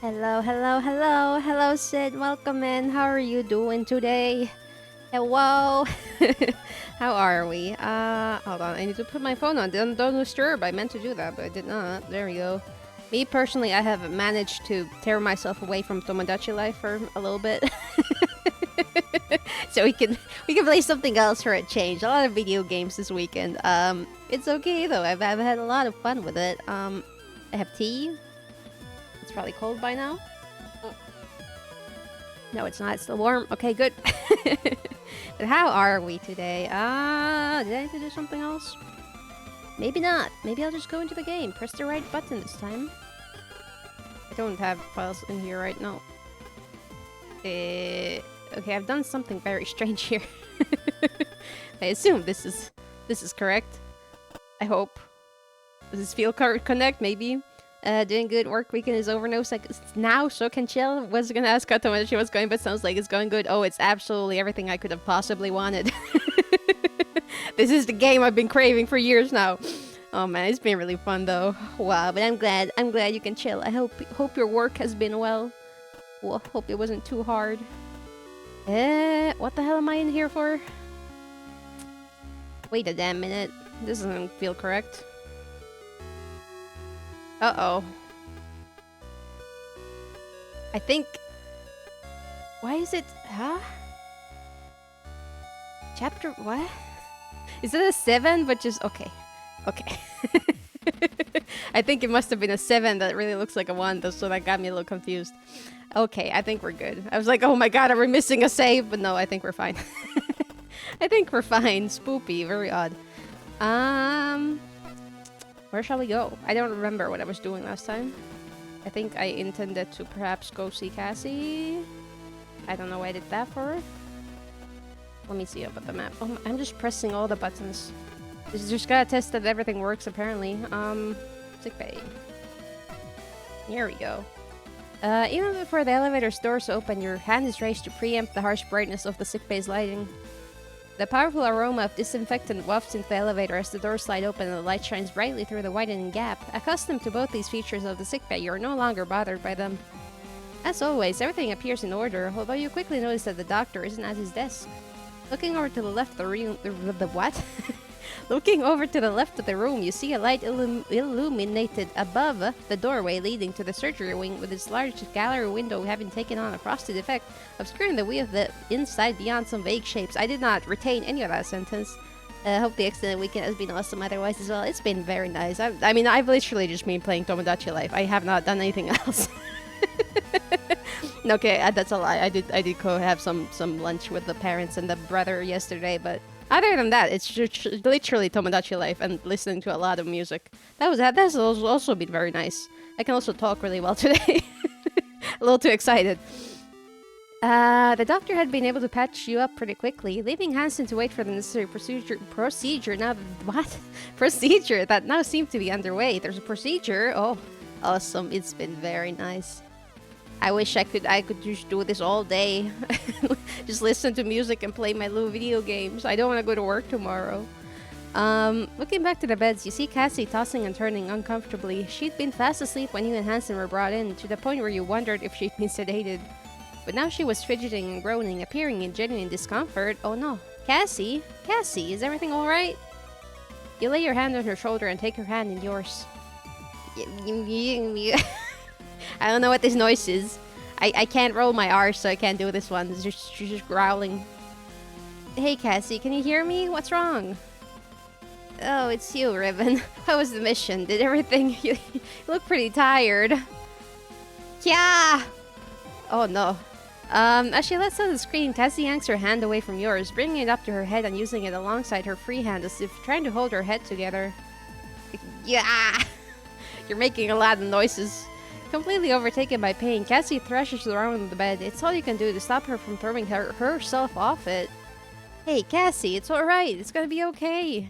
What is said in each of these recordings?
Hello, hello, hello, hello, Sid. Welcome in. How are you doing today? Hello. How are we? Hold on. I need to put my phone on. Don't disturb. I meant to do that, but I did not. There we go. Me personally, I have managed to tear myself away from Tomodachi Life for a little bit, so we can play something else for a change. A lot of video games this weekend. It's okay though. I've had a lot of fun with it. I have tea. It's probably cold by now. No, it's not. It's still warm. Okay, good. But how are we today? Did I need to do something else? Maybe not. Maybe I'll just go into the game. Press the right button this time. I don't have files in here right now. Okay, I've done something very strange here. I assume this is correct. I hope. Does this feel connect? Maybe. Doing good. Work weekend is over now, so can chill. Was gonna ask Kato when she was going, but sounds like it's going good. Oh, it's absolutely everything I could have possibly wanted. This is the game I've been craving for years now. Oh man, it's been really fun though. Wow, but I'm glad you can chill. I hope your work has been well. Hope it wasn't too hard. What the hell am I in here for? Wait a damn minute. This doesn't feel correct. Uh-oh. I think... Why is it... Huh? Chapter... What? Is it a 7? But just... Okay. Okay. I think it must have been a 7 that really looks like a 1, though, so that got me a little confused. Okay, I think we're good. I was like, oh my god, are we missing a save? But no, I think we're fine. I think we're fine. Spoopy. Very odd. Where shall we go? I don't remember what I was doing last time. I think I intended to perhaps go see Cassie. I don't know why I did that for her. Let me see up at the map. Oh, I'm just pressing all the buttons. Just gotta test that everything works, apparently. Sickbay. Here we go. Even before the elevator's doors open, your hand is raised to preempt the harsh brightness of the sickbay's lighting. The powerful aroma of disinfectant wafts into the elevator as the doors slide open and the light shines brightly through the widening gap. Accustomed to both these features of the sickbay, you are no longer bothered by them. As always, everything appears in order, although you quickly notice that the doctor isn't at his desk. Looking over to the left of the room... The what? Looking over to the left of the room, you see a light illuminated above the doorway leading to the surgery wing, with its large gallery window having taken on a frosted effect, obscuring the view of the inside beyond some vague shapes. I did not retain any of that sentence. Hope the extended weekend has been awesome otherwise as well. It's been very nice. I mean, I've literally just been playing Tomodachi Life. I have not done anything else. Okay, that's a lie. I did go have some lunch with the parents and the brother yesterday, but other than that, it's just literally Tomodachi Life and listening to a lot of music. That's also been very nice. I can also talk really well today. A little too excited. The doctor had been able to patch you up pretty quickly, leaving Hansen to wait for the necessary procedure that now seemed to be underway. There's a procedure. Oh, awesome. It's been very nice. I wish I could just do this all day. Just listen to music and play my little video games. I don't want to go to work tomorrow. Looking back to the beds, you see Cassie tossing and turning uncomfortably. She'd been fast asleep when you and Hansen were brought in, to the point where you wondered if she'd been sedated. But now she was fidgeting and groaning, appearing in genuine discomfort. Oh no. Cassie? Cassie, is everything alright? You lay your hand on her shoulder and take her hand in yours. I don't know what this noise is. I can't roll my R, so I can't do this one. It's just growling. Hey, Cassie, can you hear me? What's wrong? Oh, it's you, Ribbon. How was the mission? Did everything... You look pretty tired. Yeah! Oh, no. As she lets out a scream, Cassie yanks her hand away from yours, bringing it up to her head and using it alongside her free hand as if trying to hold her head together. Yeah! You're making a lot of noises. Completely overtaken by pain, Cassie thrashes around the bed. It's all you can do to stop her from throwing herself off it. Hey, Cassie, it's alright. It's gonna be okay.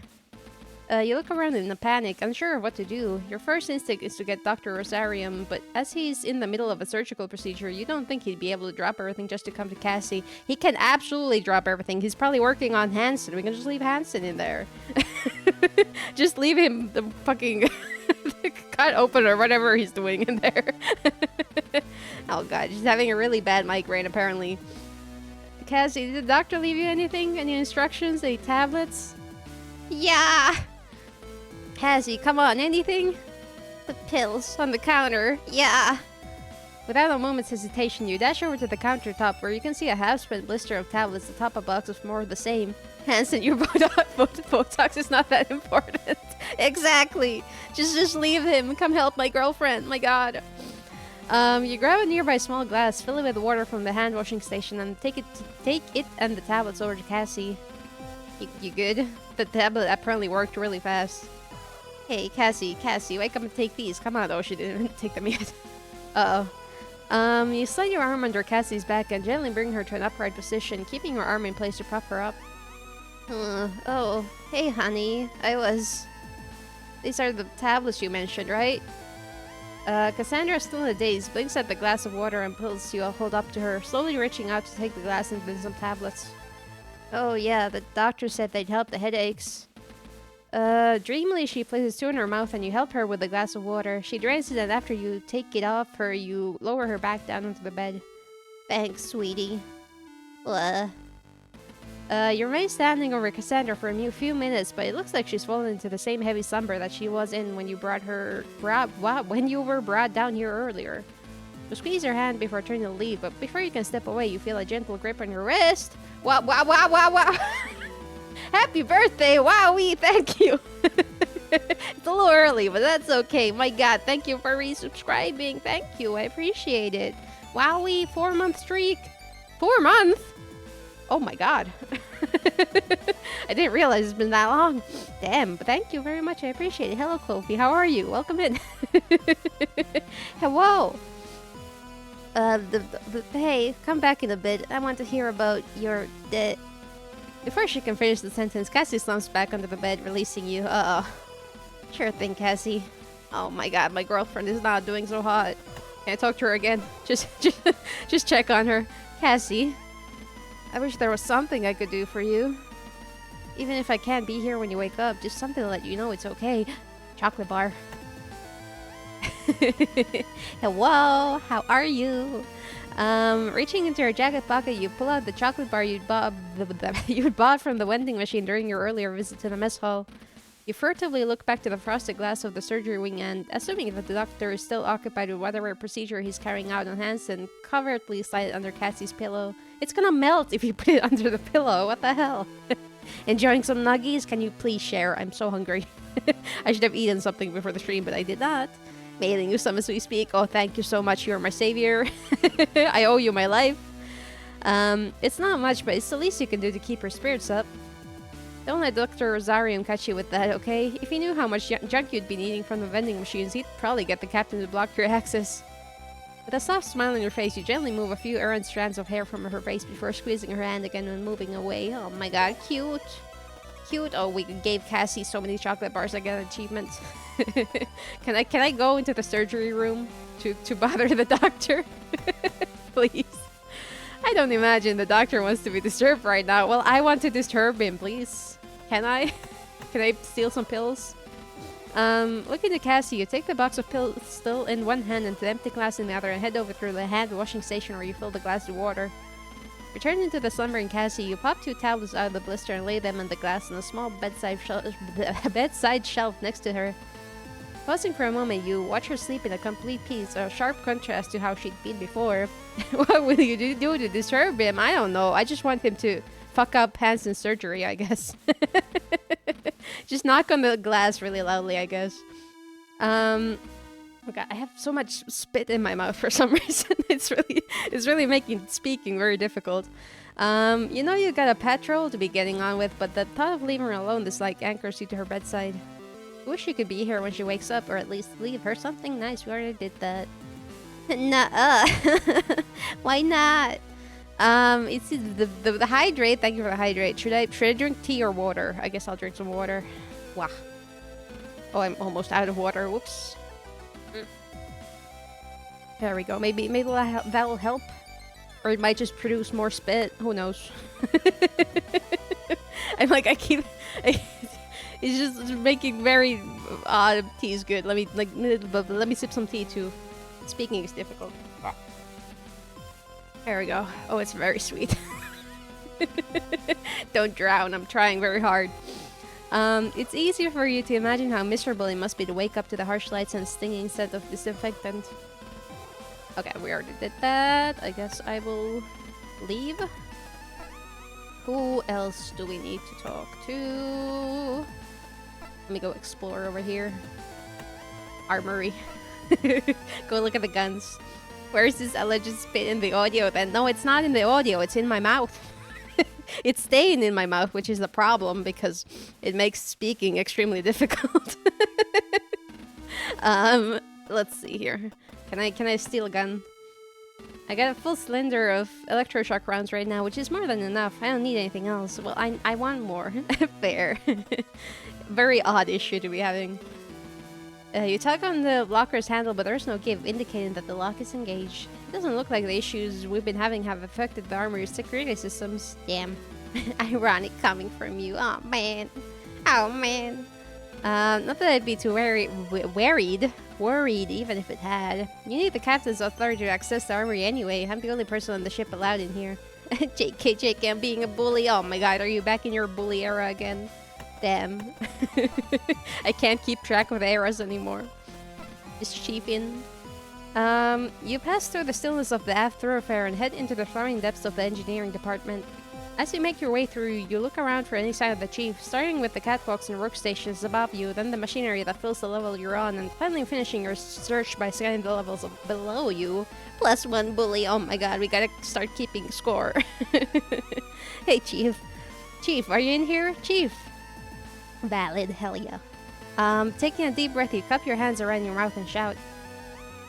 You look around in a panic, unsure of what to do. Your first instinct is to get Dr. Rosarium, but as he's in the middle of a surgical procedure, you don't think he'd be able to drop everything just to come to Cassie. He can absolutely drop everything. He's probably working on Hansen. We can just leave Hansen in there. Just leave him the fucking cut open or whatever he's doing in there. Oh god, she's having a really bad migraine apparently. Cassie, did the doctor leave you anything? Any instructions? Any tablets? Yeah! Cassie, come on, anything? The pills on the counter. Yeah! Without a moment's hesitation, you dash over to the countertop where you can see a half-spent blister of tablets atop a box of more of the same. Hanson, your Botox is not that important. Exactly! Just leave him. Come help my girlfriend. My god. You grab a nearby small glass, fill it with water from the hand washing station, and take it and the tablets over to Cassie. You good? The tablet apparently worked really fast. Hey, Cassie, wake up and take these. Come on. Oh, she didn't take them yet. Uh-oh. You slide your arm under Cassie's back and gently bring her to an upright position, keeping your arm in place to prop her up. Oh, hey, honey. These are the tablets you mentioned, right? Cassandra, still in a daze, blinks at the glass of water and pulls you hold up to her, slowly reaching out to take the glass and then some tablets. Oh yeah, the doctor said they'd help the headaches. Dreamily she places two in her mouth and you help her with the glass of water. She drains it and after you take it off her, you lower her back down onto the bed. Thanks, sweetie. You remain standing over Cassandra for a few minutes, but it looks like she's fallen into the same heavy slumber that she was in when you when you were brought down here earlier. You squeeze her hand before turning to leave, but before you can step away, you feel a gentle grip on your wrist. Wow! Happy birthday! Wowee! Thank you! It's a little early, but that's okay. My god, thank you for resubscribing. Thank you, I appreciate it. Wowee, 4-month streak. 4 months? Oh my god. I didn't realize it's been that long. Damn, but thank you very much. I appreciate it. Hello, Kofi. How are you? Welcome in. Hello. Hey, come back in a bit. I want to hear about your... Before she can finish the sentence, Cassie slumps back under the bed, releasing you. Uh-oh. Sure thing, Cassie. Oh my god, my girlfriend is not doing so hot. Can I talk to her again? Just check on her. Cassie. I wish there was something I could do for you. Even if I can't be here when you wake up, just something to let you know it's okay. Chocolate bar. Hello, how are you? Reaching into your jacket pocket, you pull out the chocolate bar you'd bought from the vending machine during your earlier visit to the mess hall. You furtively look back to the frosted glass of the surgery wing and, assuming that the doctor is still occupied with whatever procedure he's carrying out on Hanson, covertly slide it under Cassie's pillow. It's gonna melt if you put it under the pillow. What the hell? Enjoying some nuggies? Can you please share? I'm so hungry. I should have eaten something before the stream, but I did not. Mailing you some as we speak. Oh, thank you so much. You're my savior. I owe you my life. It's not much, but it's the least you can do to keep her spirits up. Don't let Dr. Rosarium catch you with that, okay? If he knew how much junk you'd been eating from the vending machines, he'd probably get the captain to block your access. With a soft smile on your face, you gently move a few errant strands of hair from her face before squeezing her hand again and moving away. Oh my god, cute. Cute. Oh, we gave Cassie so many chocolate bars. I got an achievement. Can I go into the surgery room to bother the doctor? Please. I don't imagine the doctor wants to be disturbed right now. Well, I want to disturb him, please. Can I? Can I steal some pills? Looking at Cassie, you take the box of pills still in one hand and the empty glass in the other and head over to the hand washing station where you fill the glass with water. Returning to the slumbering Cassie, you pop 2 tablets out of the blister and lay them in the glass on a small bedside shelf next to her. Pausing for a moment, you watch her sleep in a complete peace, a sharp contrast to how she'd been before. What will you do to disturb him? I don't know. I just want him to fuck up Hanson's surgery, I guess. Just knock on the glass really loudly, I guess. Okay, I have so much spit in my mouth for some reason. It's really making speaking very difficult. You know you got a patrol to be getting on with, but the thought of leaving her alone anchors you to her bedside. I wish you could be here when she wakes up, or at least leave her something nice. We already did that. Nuh-uh. Why not? It's the hydrate. Thank you for the hydrate. Should I drink tea or water? I guess I'll drink some water. Wow. Oh, I'm almost out of water. Whoops. There we go. Maybe that'll help, or it might just produce more spit. Who knows? It's just making very odd teas good. Let me sip some tea too. Speaking is difficult. There we go. Oh, it's very sweet. Don't drown. I'm trying very hard. It's easier for you to imagine how miserable it must be to wake up to the harsh lights and stinging scent of disinfectant. Okay, we already did that. I guess I will leave. Who else do we need to talk to? Let me go explore over here. Armory. Go look at the guns. Where's this alleged spit in the audio then? No, it's not in the audio. It's in my mouth. It's staying in my mouth, which is the problem because it makes speaking extremely difficult. Let's see here. Can I steal a gun? I got a full cylinder of electroshock rounds right now, which is more than enough. I don't need anything else. Well, I want more. Fair. Very odd issue to be having. You tug on the locker's handle, but there's no give, indicating that the lock is engaged. It doesn't look like the issues we've been having have affected the armory's security systems. Damn. Ironic coming from you. Oh, man. Oh, man. Not that I'd be too worried, even if it had. You need the captain's authority to access the armory anyway. I'm the only person on the ship allowed in here. JK, I'm being a bully. Oh my god, are you back in your bully era again? Damn. I can't keep track of eras anymore. Just cheaping. You pass through the stillness of the aft thoroughfare and head into the throwing depths of the engineering department. As you make your way through, you look around for any sign of the chief, starting with the catwalks and workstations above you, then the machinery that fills the level you're on, and finally finishing your search by scanning the levels below you. +1 bully. Oh my god, we gotta start keeping score. Hey, Chief. Chief, are you in here? Chief! Valid, hell yeah. Taking a deep breath, you cup your hands around your mouth and shout,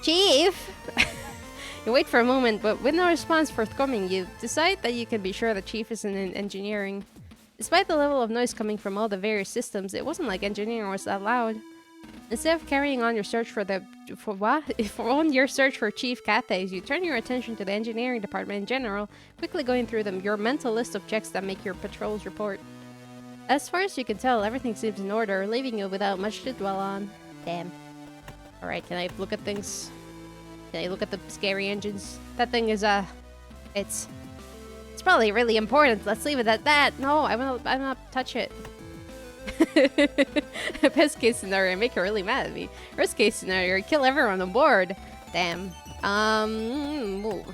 Chief! You wait for a moment, but with no response forthcoming, you decide that you can be sure the chief isn't in engineering. Despite the level of noise coming from all the various systems, it wasn't like engineering was that loud. Instead of carrying on your search for Chief Cathays, you turn your attention to the engineering department in general, quickly going through your mental list of checks that make your patrol's report. As far as you can tell, everything seems in order, leaving you without much to dwell on. Damn. Alright, can I look at things? Can I look at the scary engines? That thing is, it's probably really important. Let's leave it at that. No, I will not touch it. Best case scenario, make her really mad at me. Worst case scenario, kill everyone on board. Damn. Move.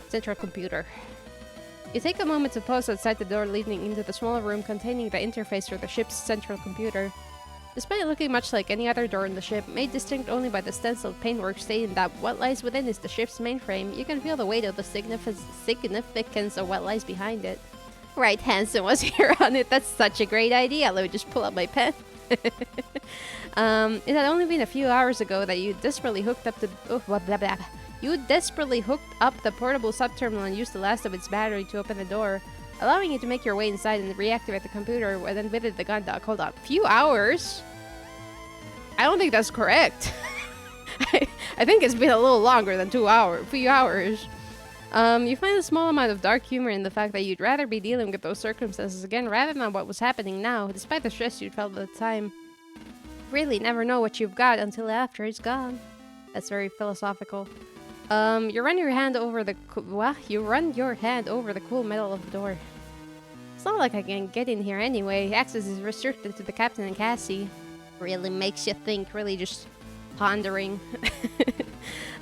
Central computer. You take a moment to pause outside the door leading into the small room containing the interface for the ship's central computer. Despite looking much like any other door in the ship, made distinct only by the stenciled paintwork stating that what lies within is the ship's mainframe, you can feel the weight of the significance of what lies behind it. Right, Hanson was here on it. That's such a great idea. Let me just pull up my pen. It had only been a few hours ago that you desperately hooked up the... You desperately hooked up the portable sub-terminal and used the last of its battery to open the door, allowing you to make your way inside and reactivate the computer, and then with it the gun dock. Hold on. Few hours? I don't think that's correct. I think it's been a little longer than few hours. You find a small amount of dark humor in the fact that you'd rather be dealing with those circumstances again rather than what was happening now, despite the stress you'd felt at the time. Really never know what you've got until after it's gone. That's very philosophical. You run your hand over the cool metal of the door. It's not like I can get in here anyway. Access is restricted to the captain and Cassie. Really makes you think, really just pondering.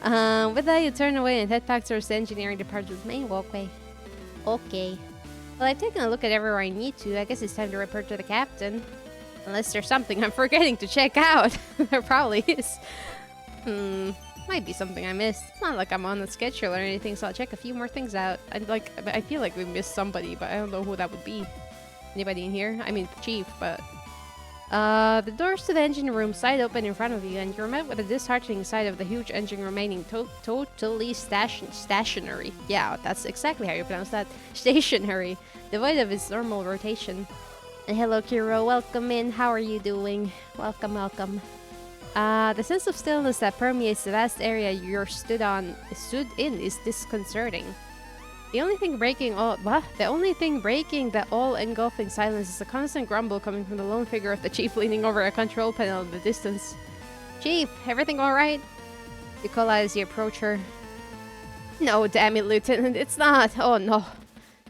With that, you turn away and head back towards the engineering department's main walkway. Okay. Well, I've taken a look at everywhere I need to. I guess it's time to report to the captain. Unless there's something I'm forgetting to check out. There probably is. Might be something I missed. It's not like I'm on the schedule or anything, so I'll check a few more things out. I feel like we missed somebody, but I don't know who that would be. Anybody in here? I mean, Chief, but... the doors to the engine room slide open in front of you, and you're met with a disheartening sight of the huge engine remaining totally stationary. Yeah, that's exactly how you pronounce that. Stationary, devoid of its normal rotation. And hello, Kiro. Welcome in. How are you doing? Welcome, welcome. The sense of stillness that permeates the vast area you're stood in is disconcerting. The only thing breaking the all-engulfing silence is a constant grumble coming from the lone figure of the chief leaning over a control panel in the distance. Chief, everything alright? You call out as you approach her. No, damn it, Lieutenant, it's not. Oh no.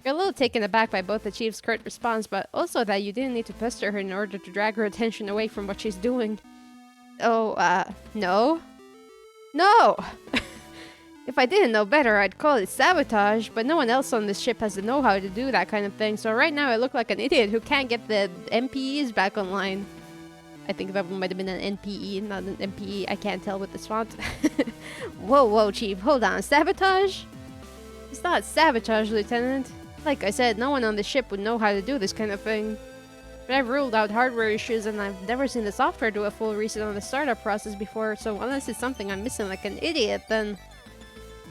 You're a little taken aback by both the Chief's curt response, but also that you didn't need to pester her in order to drag her attention away from what she's doing. Oh, no? No! If I didn't know better, I'd call it sabotage, but no one else on this ship has the know-how to do that kind of thing, so right now I look like an idiot who can't get the MPEs back online. I think that might have been an NPE, not an MPE. I can't tell with this font. Whoa, Chief, hold on. Sabotage? It's not sabotage, Lieutenant. Like I said, no one on the ship would know how to do this kind of thing. But I've ruled out hardware issues and I've never seen the software do a full reset on the startup process before, so unless it's something I'm missing like an idiot, then...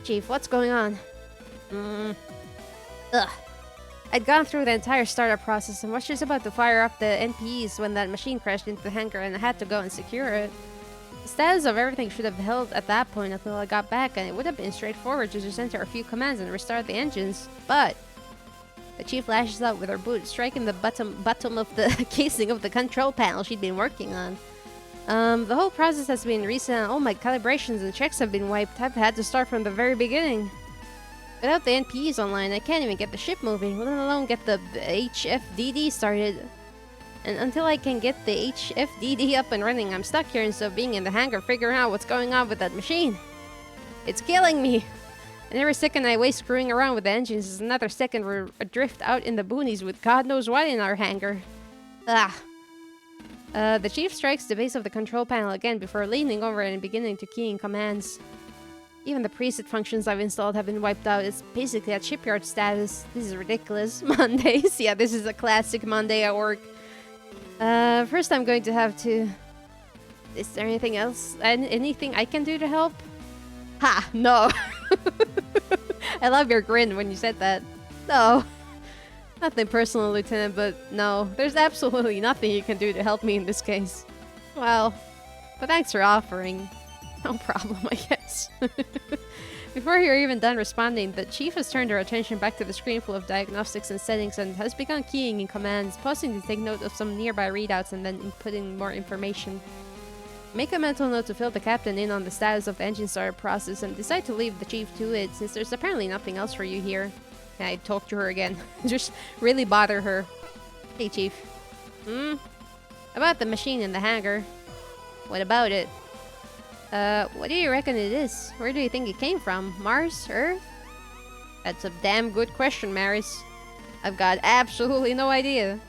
Chief, what's going on? Ugh. I'd gone through the entire startup process and was just about to fire up the NPEs when that machine crashed into the hangar and I had to go and secure it. The status of everything should have held at that point until I got back, and it would have been straightforward to just enter a few commands and restart the engines, but... The Chief lashes out with her boot, striking the bottom of the casing of the control panel she'd been working on. The whole process has been reset and all my calibrations and checks have been wiped. I've had to start from the very beginning. Without the NPEs online, I can't even get the ship moving, let alone get the HFDD started. And until I can get the HFDD up and running, I'm stuck here instead of being in the hangar figuring out what's going on with that machine. It's killing me! And every second I waste screwing around with the engines is another second we're adrift out in the boonies with God knows what in our hangar. The Chief strikes the base of the control panel again before leaning over and beginning to key in commands. Even the preset functions I've installed have been wiped out. It's basically at shipyard status. This is ridiculous. Mondays. Yeah, this is a classic Monday at work. First I'm going to have to... Is there anything else? Anything I can do to help? Ha! No! I love your grin when you said that. No. Nothing personal, Lieutenant, but no. There's absolutely nothing you can do to help me in this case. Well, but thanks for offering. No problem, I guess. Before you're even done responding, the Chief has turned her attention back to the screen full of diagnostics and settings and has begun keying in commands, pausing to take note of some nearby readouts and then inputting more information. Make a mental note to fill the captain in on the status of the engine startup process and decide to leave the Chief to it, since there's apparently nothing else for you here. I talk to her again. Just really bother her. Hey, Chief. About the machine in the hangar. What about it? What do you reckon it is? Where do you think it came from? Mars? Earth? That's a damn good question, Maris. I've got absolutely no idea.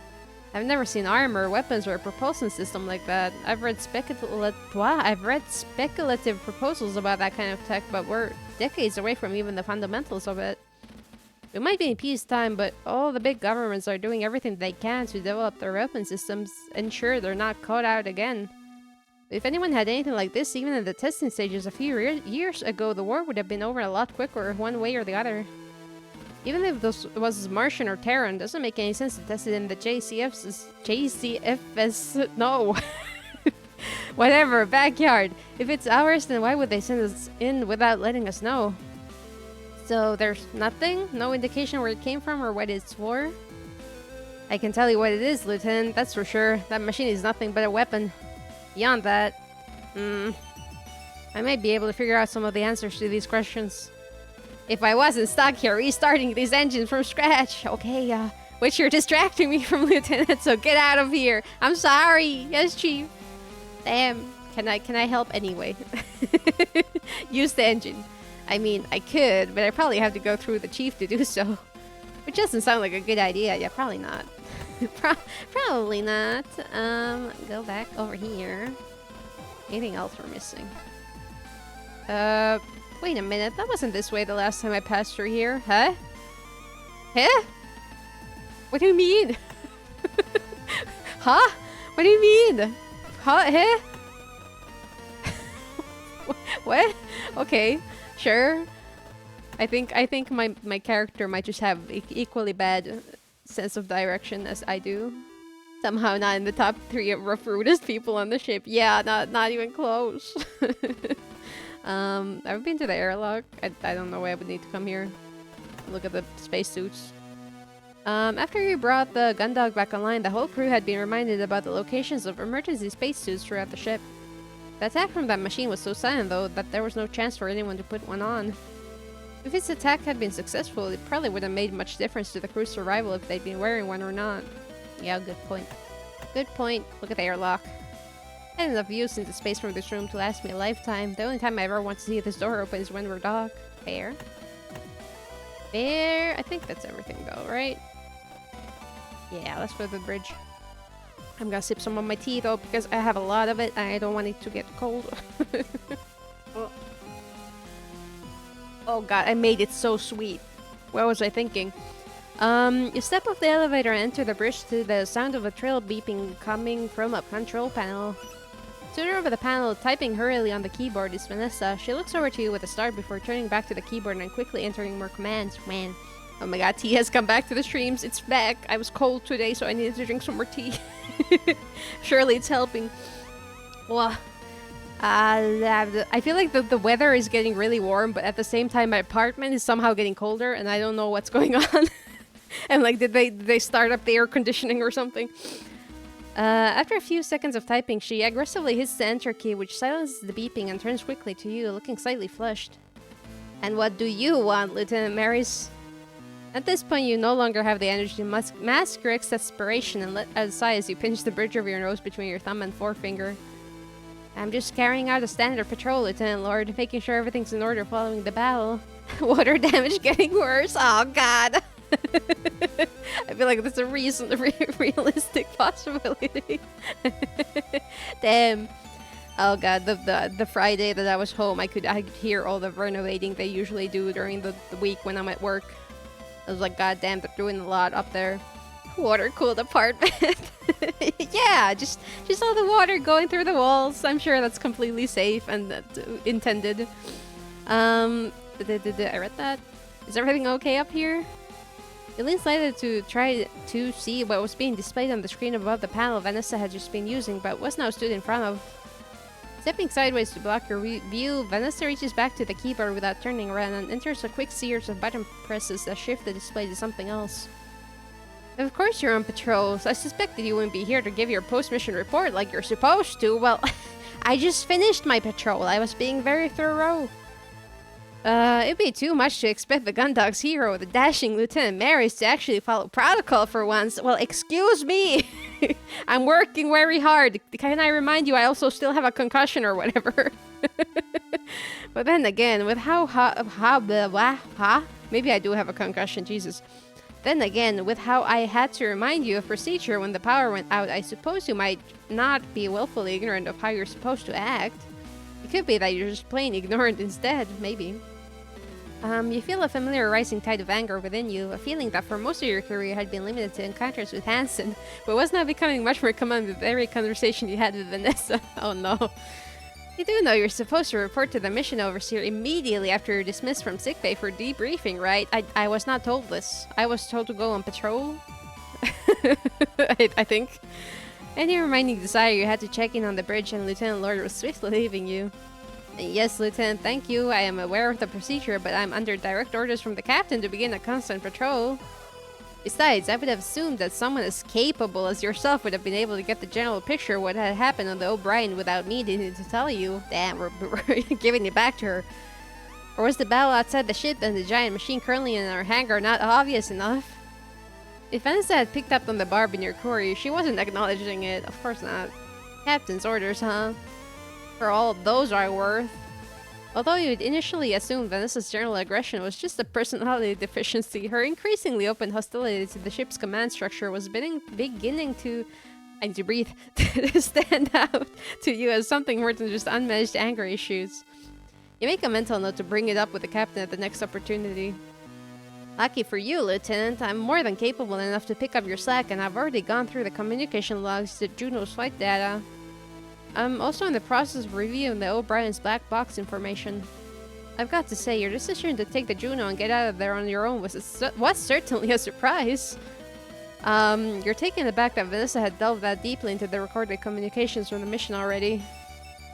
I've never seen armor, weapons, or a propulsion system like that. I've read speculative proposals about that kind of tech, but we're decades away from even the fundamentals of it. We might be in peacetime, but all the big governments are doing everything they can to develop their weapon systems, ensure they're not caught out again. If anyone had anything like this, even in the testing stages a few years ago, the war would have been over a lot quicker, one way or the other. Even if this was Martian or Terran, doesn't make any sense to test it in the JCFS, no. Whatever, backyard. If it's ours, then why would they send us in without letting us know? So there's nothing? No indication where it came from or what it's for? I can tell you what it is, Lieutenant, that's for sure. That machine is nothing but a weapon. Beyond that, I might be able to figure out some of the answers to these questions. If I wasn't stuck here restarting these engines from scratch. Okay, which you're distracting me from, Lieutenant, so get out of here. I'm sorry. Yes, Chief. Damn. Can I help anyway? Use the engine. I mean, I could, but I probably have to go through the Chief to do so. Which doesn't sound like a good idea. Yeah, probably not. Probably not. Go back over here. Anything else we're missing? Wait a minute. That wasn't this way the last time I passed through here. Huh? Huh? What do you mean? Huh? What do you mean? Huh? Huh? What? Okay. Sure. I think my character might just have equally bad sense of direction as I do. Somehow not in the top 3 of rudest people on the ship. Yeah, not even close. I've been to the airlock. I don't know why I would need to come here. Look at the spacesuits. After you brought the Gundog back online, the whole crew had been reminded about the locations of emergency spacesuits throughout the ship. The attack from that machine was so silent, though, that there was no chance for anyone to put one on. If its attack had been successful, it probably wouldn't have made much difference to the crew's survival if they'd been wearing one or not. Yeah, good point. Good point. Look at the airlock. I had enough views into space from this room to last me a lifetime. The only time I ever want to see this door open is when we're docked. Fair. Fair. I think that's everything, though, right? Yeah, let's go to the bridge. I'm gonna sip some of my tea, though, because I have a lot of it and I don't want it to get cold. Oh. Oh god, I made it so sweet. What was I thinking? You step off the elevator and enter the bridge to the sound of a trail beeping coming from a control panel. Sooner over the panel, typing hurriedly on the keyboard, is Vanessa. She looks over to you with a start before turning back to the keyboard and quickly entering more commands. Man. Oh my god, tea has come back to the streams. It's back. I was cold today, so I needed to drink some more tea. Surely it's helping. Well, I feel like the weather is getting really warm, but at the same time my apartment is somehow getting colder and I don't know what's going on. And like, did they start up the air conditioning or something? After a few seconds of typing, she aggressively hits the enter key, which silences the beeping and turns quickly to you, looking slightly flushed. And what do you want, Lieutenant Maris? At this point, you no longer have the energy to mask your exasperation and let out a sigh as you pinch the bridge of your nose between your thumb and forefinger. I'm just carrying out a standard patrol, Lieutenant Lord, making sure everything's in order following the battle. Water damage getting worse? Oh god! I feel like that's a realistic possibility. Damn. Oh god, the Friday that I was home, I could hear all the renovating they usually do during the week when I'm at work. I was like, god damn, they're doing a lot up there. Water-cooled apartment. Yeah, just all the water going through the walls. I'm sure that's completely safe and intended. I read that. Is everything okay up here? You leaned slightly to try to see what was being displayed on the screen above the panel Vanessa had just been using, but was now stood in front of. Stepping sideways to block your view, Vanessa reaches back to the keyboard without turning around and enters a quick series of button presses that shift the display to something else. Of course you're on patrol, so I suspected you wouldn't be here to give your post-mission report like you're supposed to. Well, I just finished my patrol. I was being very thorough. It'd be too much to expect the Gundog's hero, the dashing Lieutenant Maris, to actually follow protocol for once. Well, excuse me! I'm working very hard. Can I remind you I also still have a concussion or whatever? But then again, with maybe I do have a concussion, Jesus. Then again, with how I had to remind you of procedure when the power went out, I suppose you might not be willfully ignorant of how you're supposed to act. It could be that you're just plain ignorant instead, maybe. You feel a familiar rising tide of anger within you, a feeling that for most of your career had been limited to encounters with Hansen, but was now becoming much more common with every conversation you had with Vanessa. Oh no. You do know you're supposed to report to the mission overseer immediately after you're dismissed from sickbay for debriefing, right? I was not told this. I was told to go on patrol. I think. Any remaining desire you had to check in on the bridge, and Lieutenant Lord was swiftly leaving you. Yes, Lieutenant, thank you. I am aware of the procedure, but I'm under direct orders from the captain to begin a constant patrol. Besides, I would have assumed that someone as capable as yourself would have been able to get the general picture of what had happened on the O'Brien without me needing to tell you. Damn, we're giving it back to her. Or was the battle outside the ship and the giant machine currently in our hangar not obvious enough? If Vanessa had picked up on the barb in your query, she wasn't acknowledging it. Of course not. Captain's orders, huh? For all those are worth. Although you'd initially assumed Vanessa's general aggression was just a personality deficiency, her increasingly open hostility to the ship's command structure was beginning to... I need to breathe. To stand out to you as something more than just unmanaged anger issues. You make a mental note to bring it up with the captain at the next opportunity. Lucky for you, Lieutenant, I'm more than capable enough to pick up your slack, and I've already gone through the communication logs to Juno's flight data. I'm also in the process of reviewing the O'Brien's black box information. I've got to say, your decision to take the Juno and get out of there on your own was certainly a surprise. You're taken aback that Vanessa had delved that deeply into the recorded communications from the mission already.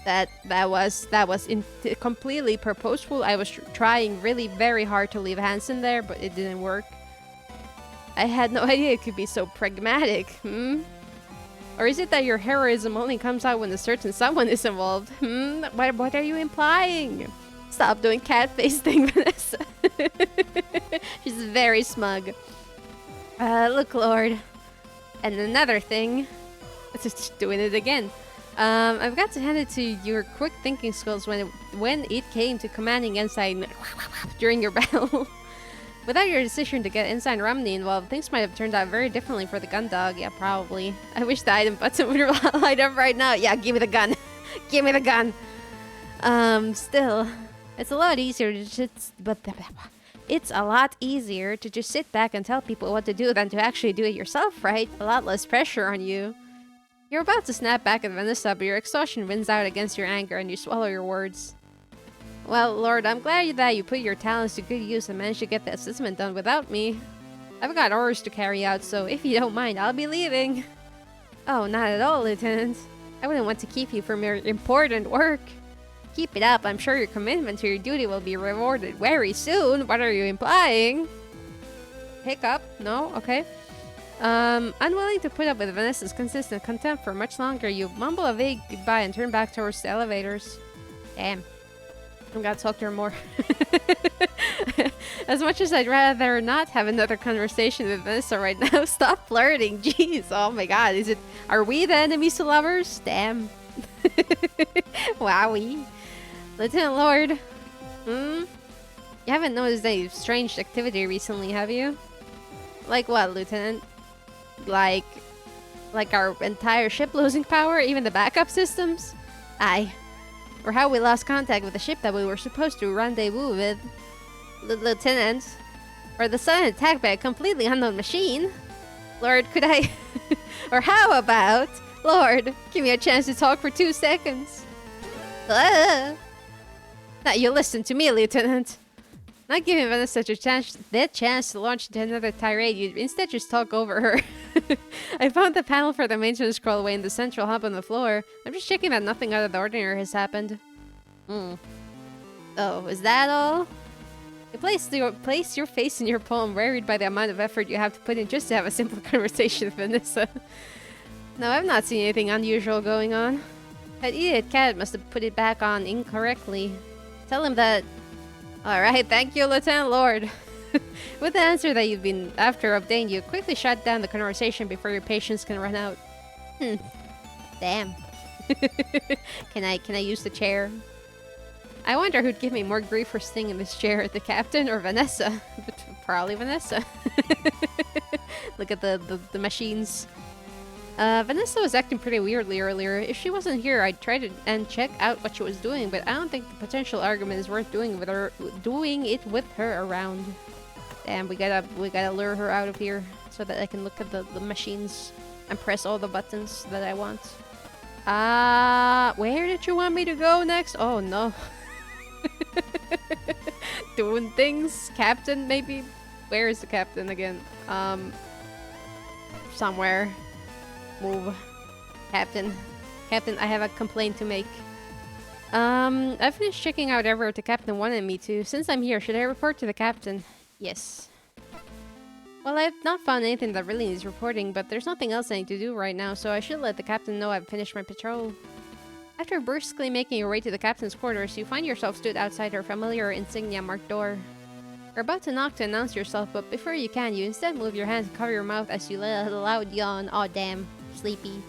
That was completely purposeful. I was trying really very hard to leave Hansen there, but it didn't work. I had no idea it could be so pragmatic, Or is it that your heroism only comes out when a certain someone is involved? What are you implying? Stop doing cat face thing, Vanessa. She's very smug. Look, Lord. And another thing. Just doing it again. I've got to hand it to your quick thinking skills when it came to commanding Ensign during your battle. Without your decision to get Ensign Romney involved, things might have turned out very differently for the gun dog. Yeah, probably. I wish the item button would light up right now. Yeah, give me the gun. Give me the gun. Still, it's a lot easier to just... It's a lot easier to just sit back and tell people what to do than to actually do it yourself, right? A lot less pressure on you. You're about to snap back at Vanessa, but your exhaustion wins out against your anger and you swallow your words. Well, Lord, I'm glad that you put your talents to good use and managed to get the assessment done without me. I've got orders to carry out, so if you don't mind, I'll be leaving. Oh, not at all, Lieutenant. I wouldn't want to keep you from your important work. Keep it up. I'm sure your commitment to your duty will be rewarded very soon. What are you implying? Hiccup? No? Okay. Unwilling to put up with Vanessa's consistent contempt for much longer, you mumble a vague goodbye and turn back towards the elevators. Damn. I'm gonna talk to her more. As much as I'd rather not have another conversation with Vanessa right now, stop flirting. Jeez, oh my god, are we the enemies to lovers? Damn. Wowie. Lieutenant Lord. You haven't noticed any strange activity recently, have you? Like what, Lieutenant? Like our entire ship losing power, even the backup systems? Aye. Or how we lost contact with the ship that we were supposed to rendezvous with. Lieutenant. Or the sudden attack by a completely unknown machine. Lord, could I... Or how about... Lord, give me a chance to talk for 2 seconds. Now you listen to me, Lieutenant. Not giving Vanessa the chance to launch into another tirade, you instead just talk over her. I found the panel for the maintenance crawlway in the central hub on the floor. I'm just checking that nothing out of the ordinary has happened. Oh, is that all? You place your face in your palm, worried by the amount of effort you have to put in just to have a simple conversation with Vanessa. No, I've not seen anything unusual going on. That idiot cat must have put it back on incorrectly. Tell him that... Alright, thank you, Lieutenant Lord. With the answer that you've been after obtained, you quickly shut down the conversation before your patience can run out. Damn. Can I use the chair? I wonder who'd give me more grief for staying in this chair, the captain or Vanessa? Probably Vanessa. Look at the machines. Vanessa was acting pretty weirdly earlier. If she wasn't here, I'd try to check out what she was doing, but I don't think the potential argument is worth doing it with her around. Damn, we gotta lure her out of here so that I can look at the machines and press all the buttons that I want. Where did you want me to go next? Oh no. Doing things. Captain, maybe? Where is the captain again? Somewhere. Move. Captain, I have a complaint to make. I finished checking out everywhere the captain wanted me to. Since I'm here, should I report to the captain? Yes. Well, I've not found anything that really needs reporting, but there's nothing else I need to do right now, so I should let the captain know I've finished my patrol. After briskly making your way to the captain's quarters, you find yourself stood outside her familiar insignia marked door. You're about to knock to announce yourself, but before you can, you instead move your hand to cover your mouth as you let a loud yawn. Aw, damn. Sleepy. You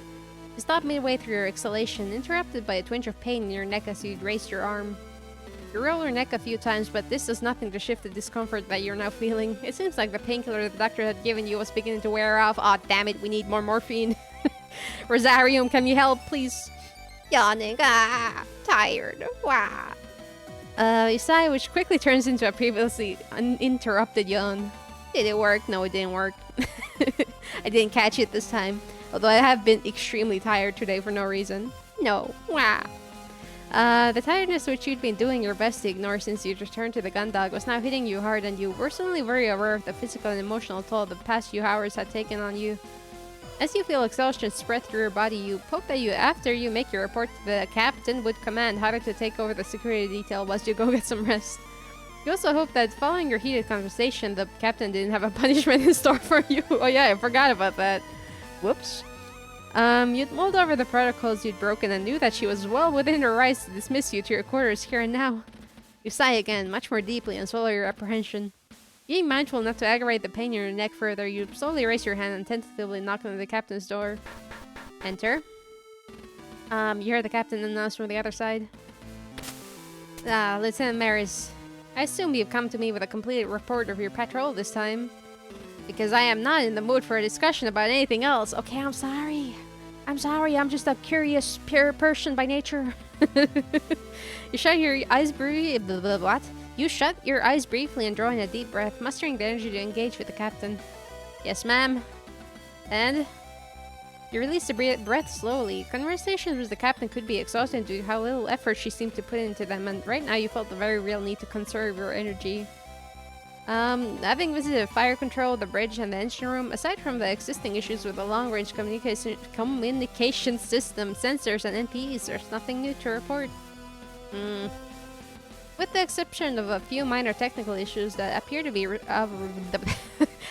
stop midway through your exhalation, interrupted by a twinge of pain in your neck as you raise your arm. You roll your neck a few times, but this does nothing to shift the discomfort that you're now feeling. It seems like the painkiller the doctor had given you was beginning to wear off. Aw, damn it, we need more morphine. Rosarium, can you help, please? Yawning. Tired. You sigh, which quickly turns into a previously uninterrupted yawn. Did it work? No, it didn't work. I didn't catch it this time. Although I have been extremely tired today for no reason. No. The tiredness which you'd been doing your best to ignore since you'd returned to the gun dog was now hitting you hard, and you were suddenly very aware of the physical and emotional toll the past few hours had taken on you. As you feel exhaustion spread through your body, you hope that after you make your report to the captain would command having to take over the security detail whilst you go get some rest. You also hope that following your heated conversation, the captain didn't have a punishment in store for you. Oh yeah, I forgot about that. Whoops. You'd mulled over the protocols you'd broken and knew that she was well within her rights to dismiss you to your quarters here and now. You sigh again, much more deeply, and swallow your apprehension. Being mindful not to aggravate the pain in your neck further, you slowly raise your hand and tentatively knock on the captain's door. Enter. You hear the captain announce from the other side. Lieutenant Maris, I assume you've come to me with a complete report of your patrol this time. Because I am not in the mood for a discussion about anything else. Okay, I'm sorry. I'm just a curious, pure person by nature. You shut your eyes briefly. What? You shut your eyes briefly and draw in a deep breath, mustering the energy to engage with the captain. Yes, ma'am. And you release the breath slowly. Conversations with the captain could be exhausting due to how little effort she seemed to put into them, and right now you felt the very real need to conserve your energy. Having visited fire control, the bridge, and the engine room, aside from the existing issues with the long-range communication system, sensors, and NPEs, there's nothing new to report. With the exception of a few minor technical issues that appear to be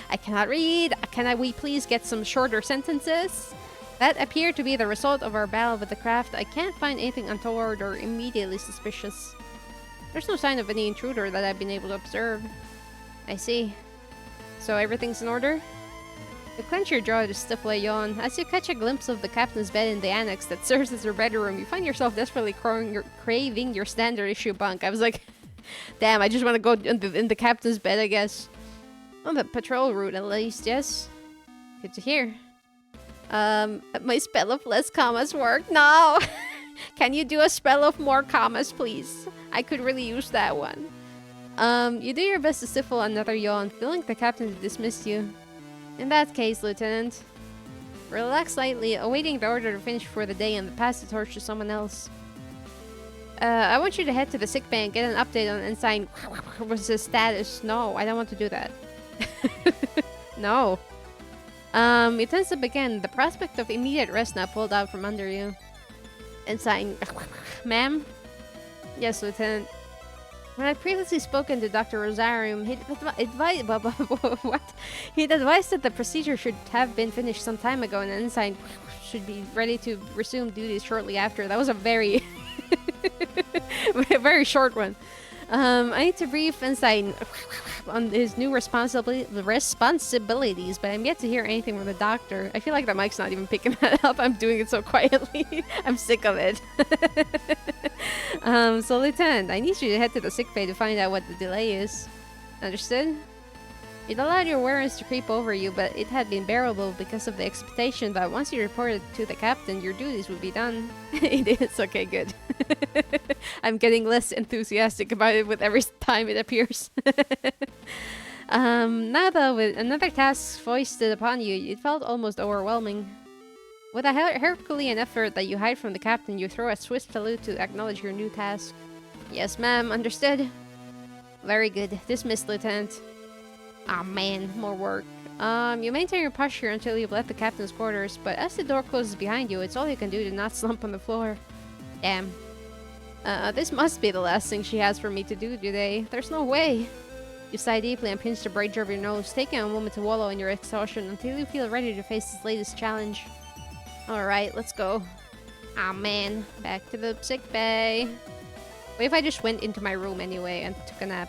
I cannot read. Can we please get some shorter sentences? That appear to be the result of our battle with the craft. I can't find anything untoward or immediately suspicious. There's no sign of any intruder that I've been able to observe. I see. So everything's in order? You clench your jaw to stifle a yawn. As you catch a glimpse of the captain's bed in the annex that serves as her bedroom, you find yourself desperately craving your standard issue bunk. I was like, damn, I just want to go in the captain's bed, I guess. On the patrol route, at least, yes? Good to hear. My spell of less commas worked. No! Can you do a spell of more commas, please? I could really use that one. You do your best to stifle another yawn, feeling the captain to dismiss you. In that case, Lieutenant, relax slightly, awaiting the order to finish for the day and pass the torch to someone else. I want you to head to the sick bay and get an update on Ensign. What's his status? No, I don't want to do that. No. You tense up again. The prospect of immediate rest now pulled out from under you. Ensign. Ma'am? Yes, Lieutenant. When I'd previously spoken to Dr. Rosarium, he'd advised that the procedure should have been finished some time ago and Ensign should be ready to resume duties shortly after. That was a very very short one. I need to brief Ensign on his new responsibilities, but I'm yet to hear anything from the doctor. I feel like the mic's not even picking that up. I'm doing it so quietly. I'm sick of it. So Lieutenant, I need you to head to the sickbay to find out what the delay is. Understood? It allowed your awareness to creep over you, but it had been bearable because of the expectation that once you reported to the captain, your duties would be done. It is. Okay, good. I'm getting less enthusiastic about it with every time it appears. Now though, with another task foisted upon you, it felt almost overwhelming. With a Herculean effort that you hide from the captain, you throw a swift salute to acknowledge your new task. Yes, ma'am. Understood? Very good. Dismissed, Lieutenant. Ah, man. More work. You maintain your posture until you've left the captain's quarters, but as the door closes behind you, it's all you can do to not slump on the floor. Damn. This must be the last thing she has for me to do today. There's no way. You sigh deeply and pinch the bridge of your nose, taking a moment to wallow in your exhaustion until you feel ready to face this latest challenge. Alright, let's go. Ah, man. Back to the sick bay. What if I just went into my room anyway and took a nap?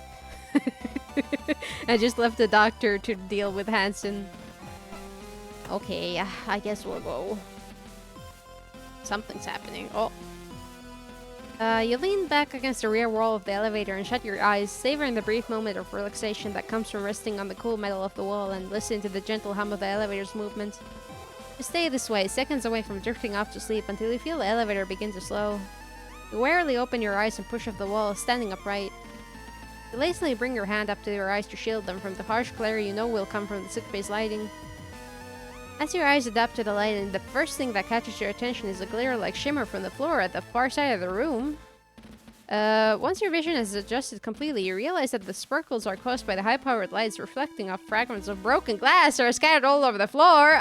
I just left the doctor to deal with Hansen. Okay, I guess we'll go. Something's happening. Oh. You lean back against the rear wall of the elevator and shut your eyes, savoring the brief moment of relaxation that comes from resting on the cool metal of the wall and listening to the gentle hum of the elevator's movement. You stay this way, seconds away from drifting off to sleep until you feel the elevator begin to slow. You warily open your eyes and push off the wall, standing upright. You lazily bring your hand up to your eyes to shield them from the harsh glare you know will come from the sickbay's lighting. As your eyes adapt to the lighting, the first thing that catches your attention is a glare-like shimmer from the floor at the far side of the room. Once your vision is adjusted completely, you realize that the sparkles are caused by the high-powered lights reflecting off fragments of broken glass that are scattered all over the floor.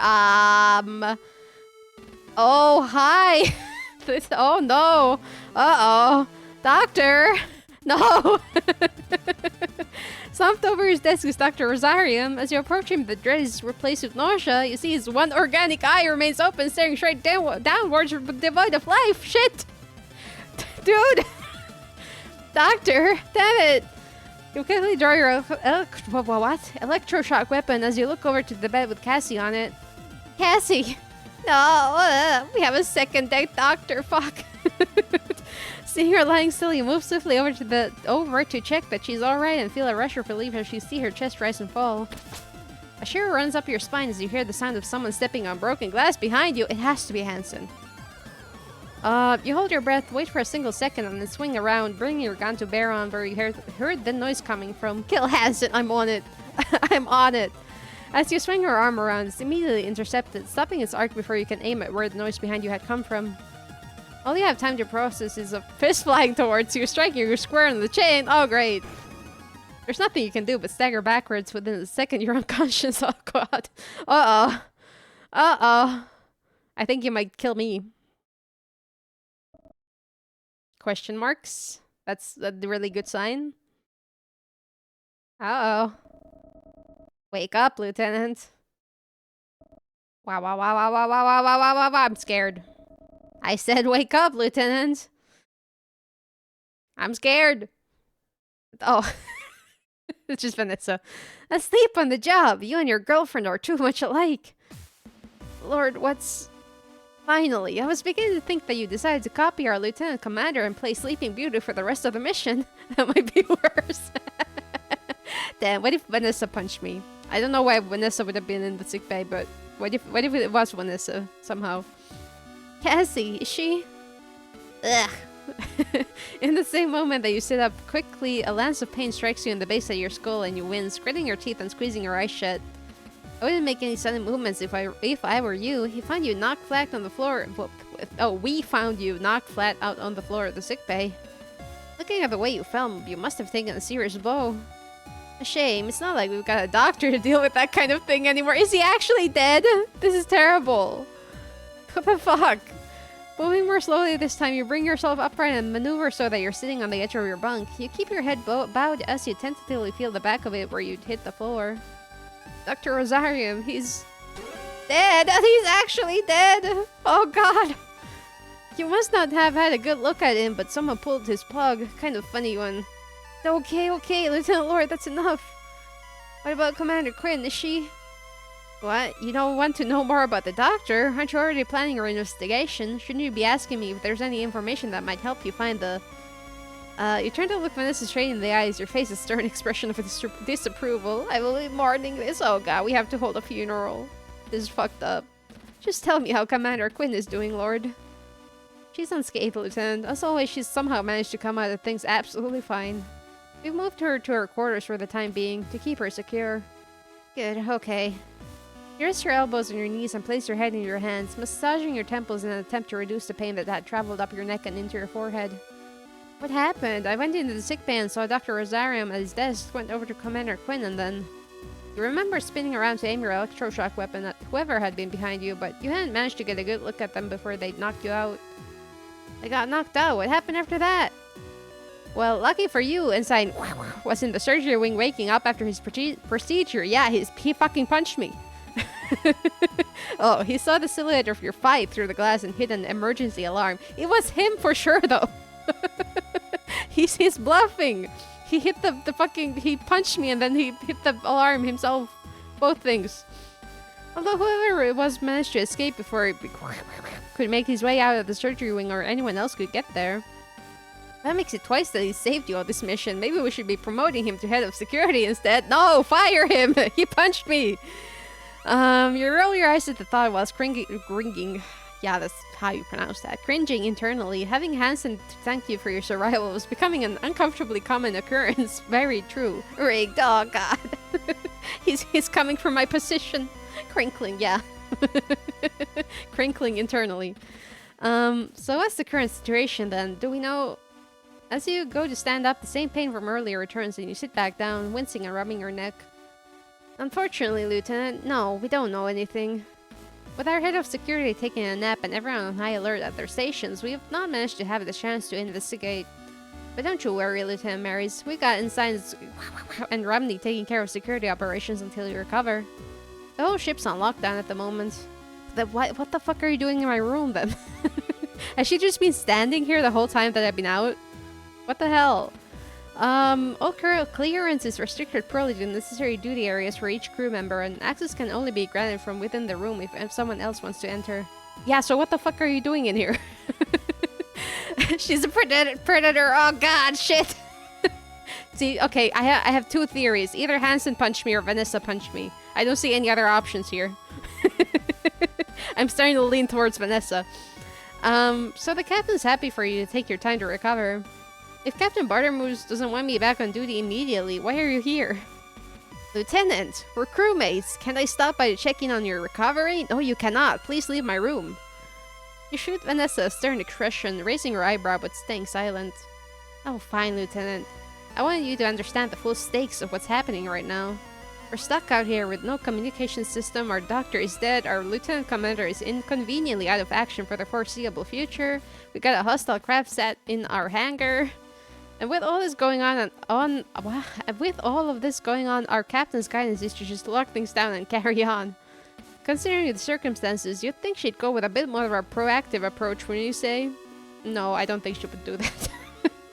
Oh, hi! Oh, no! Uh-oh! Doctor! No! Slumped over his desk is Dr. Rosarium. As you approach him, the dread is replaced with nausea. You see his one organic eye remains open, staring straight downwards, devoid of life. Shit! Dude! Doctor! Damn it! You quickly draw your electroshock weapon as you look over to the bed with Cassie on it. Cassie! No! We have a second dead doctor, fuck! Seeing her lying still, you move swiftly over to check that she's alright and feel a rush of relief as you see her chest rise and fall. A shiver runs up your spine as you hear the sound of someone stepping on broken glass behind you. It has to be Hansen. You hold your breath, wait for a single second, and then swing around, bringing your gun to bear on where you heard the noise coming from. Kill Hansen! I'm on it! I'm on it! As you swing your arm around, it's immediately intercepted, stopping its arc before you can aim at where the noise behind you had come from. All you have time to process is a fist flying towards you, striking you square in the chin. Oh, great. There's nothing you can do but stagger backwards within a second you're unconscious. Oh, God. Uh-oh. Uh-oh. I think you might kill me. Question marks? That's a really good sign. Uh-oh. Wake up, Lieutenant. Wow, wow, wow, wow, wow, wow, wow, wow, wow, wow, I'm scared. I said wake up, Lieutenant. I'm scared. Oh. It's just Vanessa. Asleep on the job. You and your girlfriend are too much alike. Lord, what's... Finally, I was beginning to think that you decided to copy our Lieutenant Commander and play Sleeping Beauty for the rest of the mission. That might be worse. Damn, what if Vanessa punched me? I don't know why Vanessa would have been in the sickbay, but what if it was Vanessa, somehow? Cassie, is she? Ugh. In the same moment that you sit up quickly, a lance of pain strikes you in the base of your skull and you wince, gritting your teeth and squeezing your eyes shut. I wouldn't make any sudden movements if I were you. He found you knocked flat on the floor. We found you knocked flat out on the floor of the sickbay. Looking at the way you fell, you must have taken a serious blow. A shame. It's not like we've got a doctor to deal with that kind of thing anymore. Is he actually dead? This is terrible. What the fuck? Moving more slowly this time, you bring yourself upright and maneuver so that you're sitting on the edge of your bunk. You keep your head bowed as you tentatively feel the back of it where you'd hit the floor. Dr. Rosarium, he's... dead! He's actually dead! Oh god! You must not have had a good look at him, but someone pulled his plug. Kind of funny one. Okay, Lieutenant Lord, that's enough. What about Commander Quinn? Is she... What? You don't want to know more about the doctor? Aren't you already planning your investigation? Shouldn't you be asking me if there's any information that might help you find the... You turn to look Vanessa straight in the eyes, your face a stern expression of disapproval. I will be mourning this. Oh god, we have to hold a funeral. This is fucked up. Just tell me how Commander Quinn is doing, Lord. She's unscathed, Lieutenant. As always, she's somehow managed to come out of things absolutely fine. We've moved her to her quarters for the time being, to keep her secure. Good, okay. You rest your elbows on your knees and place your head in your hands, massaging your temples in an attempt to reduce the pain that had traveled up your neck and into your forehead. What happened? I went into the sickbay and saw Dr. Rosarium at his desk, went over to Commander Quinn, and then... You remember spinning around to aim your electroshock weapon at whoever had been behind you, but you hadn't managed to get a good look at them before they'd knocked you out. I got knocked out. What happened after that? Well, lucky for you, Ensign was in the surgery wing waking up after his procedure. Yeah, he fucking punched me. Oh, he saw the silhouette of your fight through the glass and hit an emergency alarm. It was him for sure, though. He's bluffing. He hit the fucking... He punched me and then he hit the alarm himself. Both things. Although whoever it was managed to escape before he could make his way out of the surgery wing or anyone else could get there. That makes it twice that he saved you on this mission. Maybe we should be promoting him to head of security instead. No, fire him! He punched me! You roll your eyes at the thought whilst cringing. Yeah, that's how you pronounce that. Cringing internally. Having Hansen thank you for your survival was becoming an uncomfortably common occurrence. Very true. Rigged. Oh, God. He's coming from my position. Crinkling, yeah. Crinkling internally. So what's the current situation then? Do we know... As you go to stand up, the same pain from earlier returns and you sit back down, wincing and rubbing your neck. Unfortunately, Lieutenant, no, we don't know anything. With our head of security taking a nap and everyone on high alert at their stations, we have not managed to have the chance to investigate. But don't you worry, Lieutenant Marys. We got Ensigns and Romney taking care of security operations until you recover. The whole ship's on lockdown at the moment. What the fuck are you doing in my room then? Has she just been standing here the whole time that I've been out? What the hell? All clearance is restricted purely to necessary duty areas for each crew member, and access can only be granted from within the room if someone else wants to enter. Yeah, so what the fuck are you doing in here? She's a predator. Oh god, shit. See, okay, I have two theories. Either Hansen punched me or Vanessa punched me. I don't see any other options here. I'm starting to lean towards Vanessa. So the captain's happy for you to take your time to recover. If Captain Bartermoose doesn't want me back on duty immediately, why are you here? Lieutenant, we're crewmates. Can I stop by to check in on your recovery? No, you cannot. Please leave my room. You shoot Vanessa a stern expression, raising her eyebrow but staying silent. Oh, fine, Lieutenant. I want you to understand the full stakes of what's happening right now. We're stuck out here with no communication system, our doctor is dead, our lieutenant commander is inconveniently out of action for the foreseeable future, we got a hostile craft set in our hangar, and with all this going on, our captain's guidance is to just lock things down and carry on. Considering the circumstances, you'd think she'd go with a bit more of a proactive approach, wouldn't you say? No, I don't think she would do that.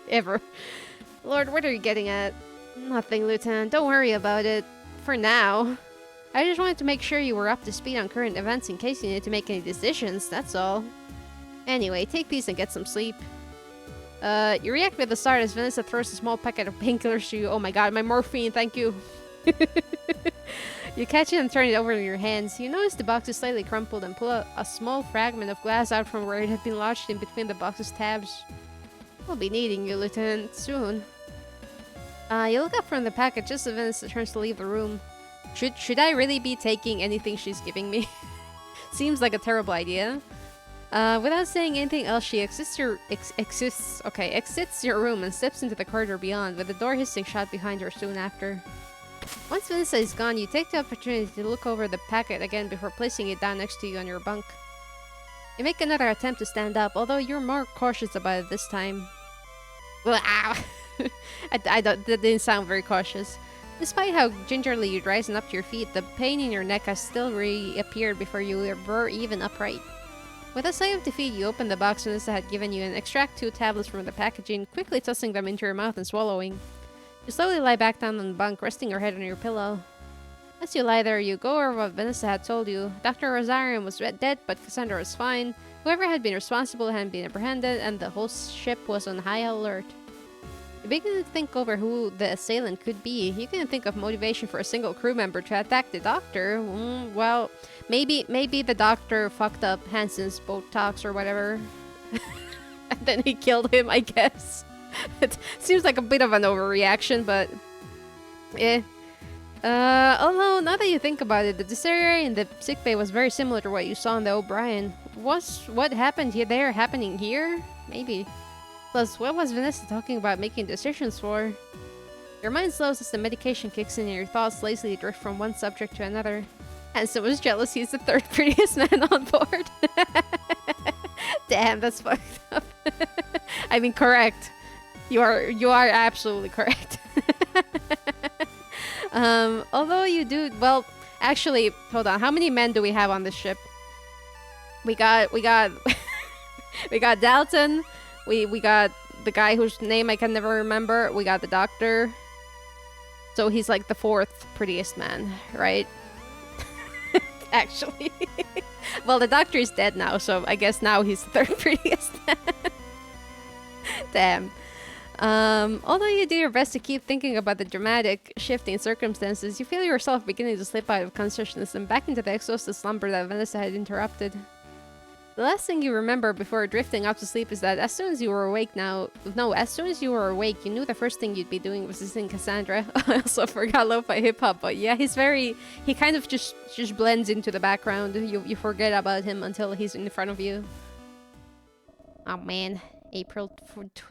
Ever. Lord, what are you getting at? Nothing, Lieutenant. Don't worry about it. For now. I just wanted to make sure you were up to speed on current events in case you needed to make any decisions, that's all. Anyway, take these and get some sleep. You react with a start as Vanessa throws a small packet of painkillers to you. Oh my god, my morphine, thank you. You catch it and turn it over in your hands. You notice the box is slightly crumpled and pull a small fragment of glass out from where it had been lodged in between the box's tabs. I'll be needing you, Lieutenant, soon. You look up from the packet just as Vanessa turns to leave the room. Should I really be taking anything she's giving me? Seems like a terrible idea. Without saying anything else, she exits your room and steps into the corridor beyond, with the door hissing shut behind her soon after. Once Vanessa is gone, you take the opportunity to look over the packet again before placing it down next to you on your bunk. You make another attempt to stand up, although you're more cautious about it this time. Well, ow! that didn't sound very cautious. Despite how gingerly you'd risen up to your feet, the pain in your neck has still reappeared before you were even upright. With a sigh of defeat, you open the box Vanessa had given you and extract 2 tablets from the packaging, quickly tossing them into your mouth and swallowing. You slowly lie back down on the bunk, resting your head on your pillow. As you lie there, you go over what Vanessa had told you. Dr. Rosarian was dead, but Cassandra was fine. Whoever had been responsible had been apprehended, and the whole ship was on high alert. You begin to think over who the assailant could be. You can think of motivation for a single crew member to attack the doctor. Well, maybe the doctor fucked up Hansen's Botox or whatever. And then he killed him, I guess. It seems like a bit of an overreaction, but... although, now that you think about it, the dysentery in the sickbay was very similar to what you saw in the O'Brien. Was what happened there happening here? Maybe. Plus, what was Vanessa talking about making decisions for? Your mind slows as the medication kicks in and your thoughts lazily drift from one subject to another. Hansen was jealous he's the 3rd prettiest man on board. Damn, that's fucked up. I mean, correct. You are absolutely correct. Although you do, well, actually, hold on. How many men do we have on this ship? We got we got Dalton. We got the guy whose name I can never remember. We got the doctor. So he's like the 4th prettiest man, right? Actually. Well, the doctor is dead now, so I guess now he's the 3rd prettiest man. Damn. Although you do your best to keep thinking about the dramatic shifting circumstances, you feel yourself beginning to slip out of consciousness and back into the exhausted slumber that Vanessa had interrupted. The last thing you remember before drifting off to sleep is that as soon as you were awake, you knew the first thing you'd be doing was visiting Cassandra. I also forgot lo-fi hip-hop, but yeah, he kind of just blends into the background. You forget about him until he's in front of you. Oh man, April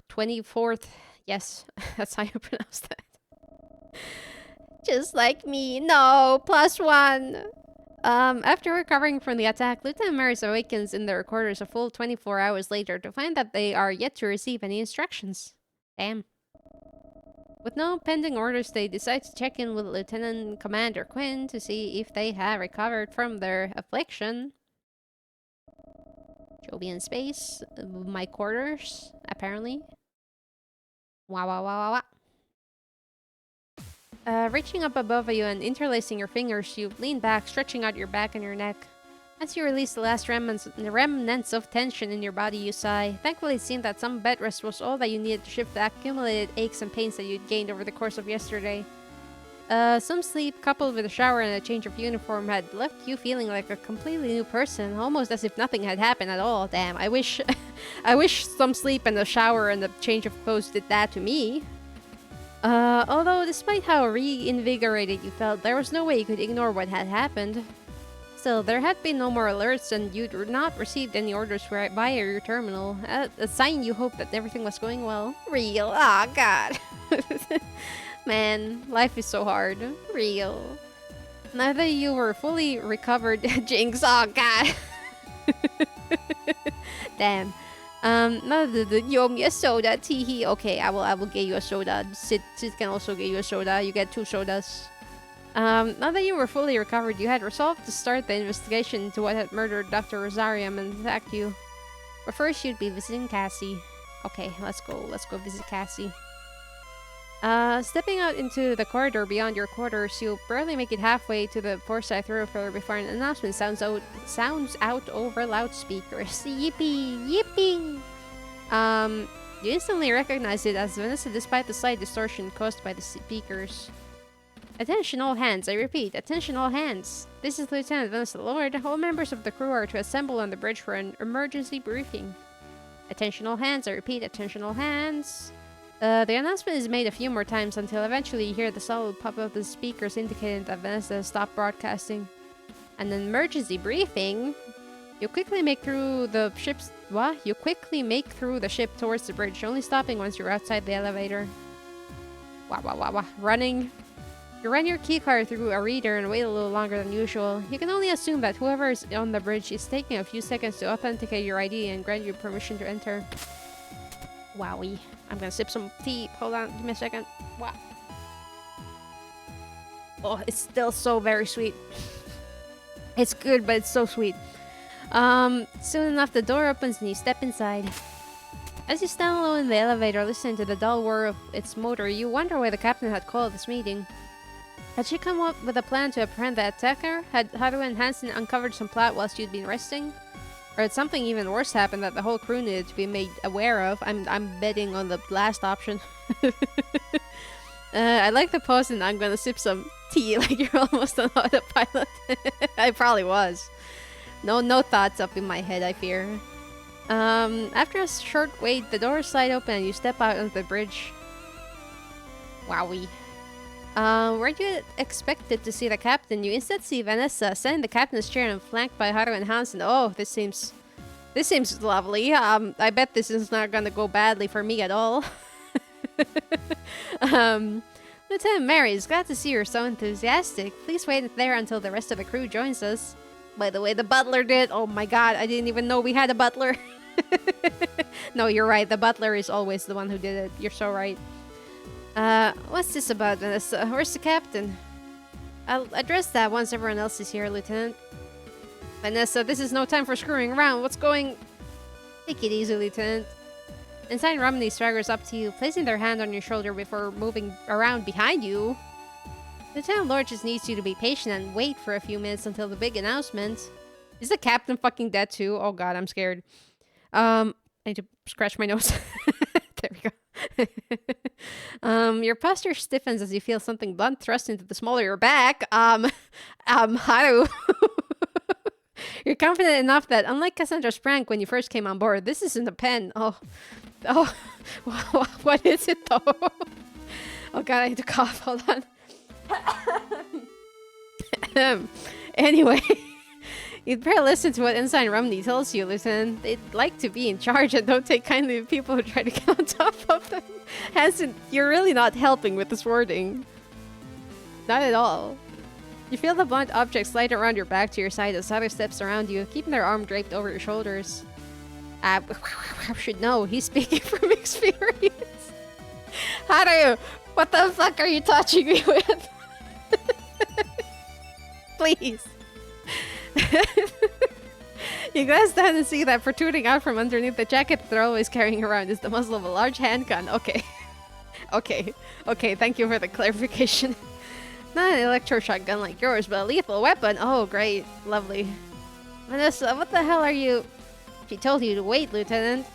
24th. Yes, that's how you pronounce that. Just like me. No, +1. After recovering from the attack, Lieutenant Maris awakens in their quarters a full 24 hours later to find that they are yet to receive any instructions. Damn. With no pending orders, they decide to check in with Lieutenant Commander Quinn to see if they have recovered from their affliction. Joby in space. My quarters, apparently. Wow, wow, wow, wow, wow. Reaching up above you and interlacing your fingers, you lean back, stretching out your back and your neck. As you release the last remnants of tension in your body, you sigh. Thankfully, it seemed that some bed rest was all that you needed to shift the accumulated aches and pains that you'd gained over the course of yesterday. Some sleep, coupled with a shower and a change of uniform, had left you feeling like a completely new person, almost as if nothing had happened at all. Damn, I wish some sleep and a shower and a change of clothes did that to me. Although, despite how reinvigorated you felt, there was no way you could ignore what had happened. Still, there had been no more alerts, and you'd not received any orders via your terminal. A sign you hoped that everything was going well. Real. Oh, God. Man, life is so hard. Real. Now that you were fully recovered, Jinx. Oh, God. Damn. You owe me a soda, teehee. Okay, I will get you a soda. Sid can also get you a soda. You get 2 sodas. Now that you were fully recovered, you had resolved to start the investigation into what had murdered Dr. Rosarium and attacked you. But first, you'd be visiting Cassie. Okay, let's go visit Cassie. Stepping out into the corridor beyond your quarters, you barely make it halfway to the Forsyth thoroughfare before an announcement sounds out over loudspeakers. Yippee! Yippee! You instantly recognize it as Vanessa despite the slight distortion caused by the speakers. Attention all hands, I repeat, attention all hands. This is Lieutenant Vanessa Lord. All members of the crew are to assemble on the bridge for an emergency briefing. Attention all hands, I repeat, attention all hands. The announcement is made a few more times until eventually you hear the solid pop of the speakers indicating that Vanessa has stopped broadcasting. An emergency briefing? You quickly make through the ship's... What? You quickly make through the ship towards the bridge, only stopping once you're outside the elevator. Wow. Running. You run your keycard through a reader and wait a little longer than usual. You can only assume that whoever is on the bridge is taking a few seconds to authenticate your ID and grant you permission to enter. Wowie. I'm gonna sip some tea. Hold on, give me a second. Wow. Oh, it's still so very sweet. It's good, but it's so sweet. Soon enough, the door opens and you step inside. As you stand alone in the elevator, listening to the dull whir of its motor, you wonder why the captain had called this meeting. Had she come up with a plan to apprehend the attacker? Had Haru and Hansen uncovered some plot whilst you'd been resting? Or had something even worse happened that the whole crew needed to be made aware of? I'm betting on the last option. I like the pause and I'm gonna sip some tea like you're almost on autopilot. I probably was. No thoughts up in my head, I fear. After a short wait, the doors slide open and you step out onto the bridge. Wowie. Weren't you expected to see the captain? You instead see Vanessa sitting in the captain's chair and flanked by Haru and Hansen. Oh, this seems lovely. I bet this is not gonna go badly for me at all. Lieutenant Mary, it's glad to see you're so enthusiastic. Please wait there until the rest of the crew joins us. By the way, the butler did. Oh my god, I didn't even know we had a butler. No, you're right. The butler is always the one who did it. You're so right. What's this about, Vanessa? Where's the captain? I'll address that once everyone else is here, Lieutenant. Vanessa, this is no time for screwing around. What's going... Take it easy, Lieutenant. Ensign Romney swaggers up to you, placing their hand on your shoulder before moving around behind you. Lieutenant Lord just needs you to be patient and wait for a few minutes until the big announcement. Is the captain fucking dead too? Oh god, I'm scared. I need to scratch my nose. There we go. Your posture stiffens as you feel something blunt thrust into the small of your back. Haru. You're confident enough that, unlike Cassandra's prank when you first came on board, this isn't a pen. Oh, what is it though? Oh god, I need to cough. Hold on. Anyway, you'd better listen to what Ensign Romney tells you, Lieutenant. They'd like to be in charge and don't take kindly to people who try to get on top of them. Hansen, you're really not helping with this wording. Not at all. You feel the blunt object slide around your back to your side as Haru steps around you, keeping their arm draped over your shoulders. I should know. He's speaking from experience. Haru, what the fuck are you touching me with? Please. You glance down and see that protruding out from underneath the jacket they're always carrying around is the muzzle of a large handgun. Okay. Okay, thank you for the clarification. Not an electroshock gun like yours, but a lethal weapon. Oh, great. Lovely. Vanessa, what the hell are you... She told you to wait, Lieutenant.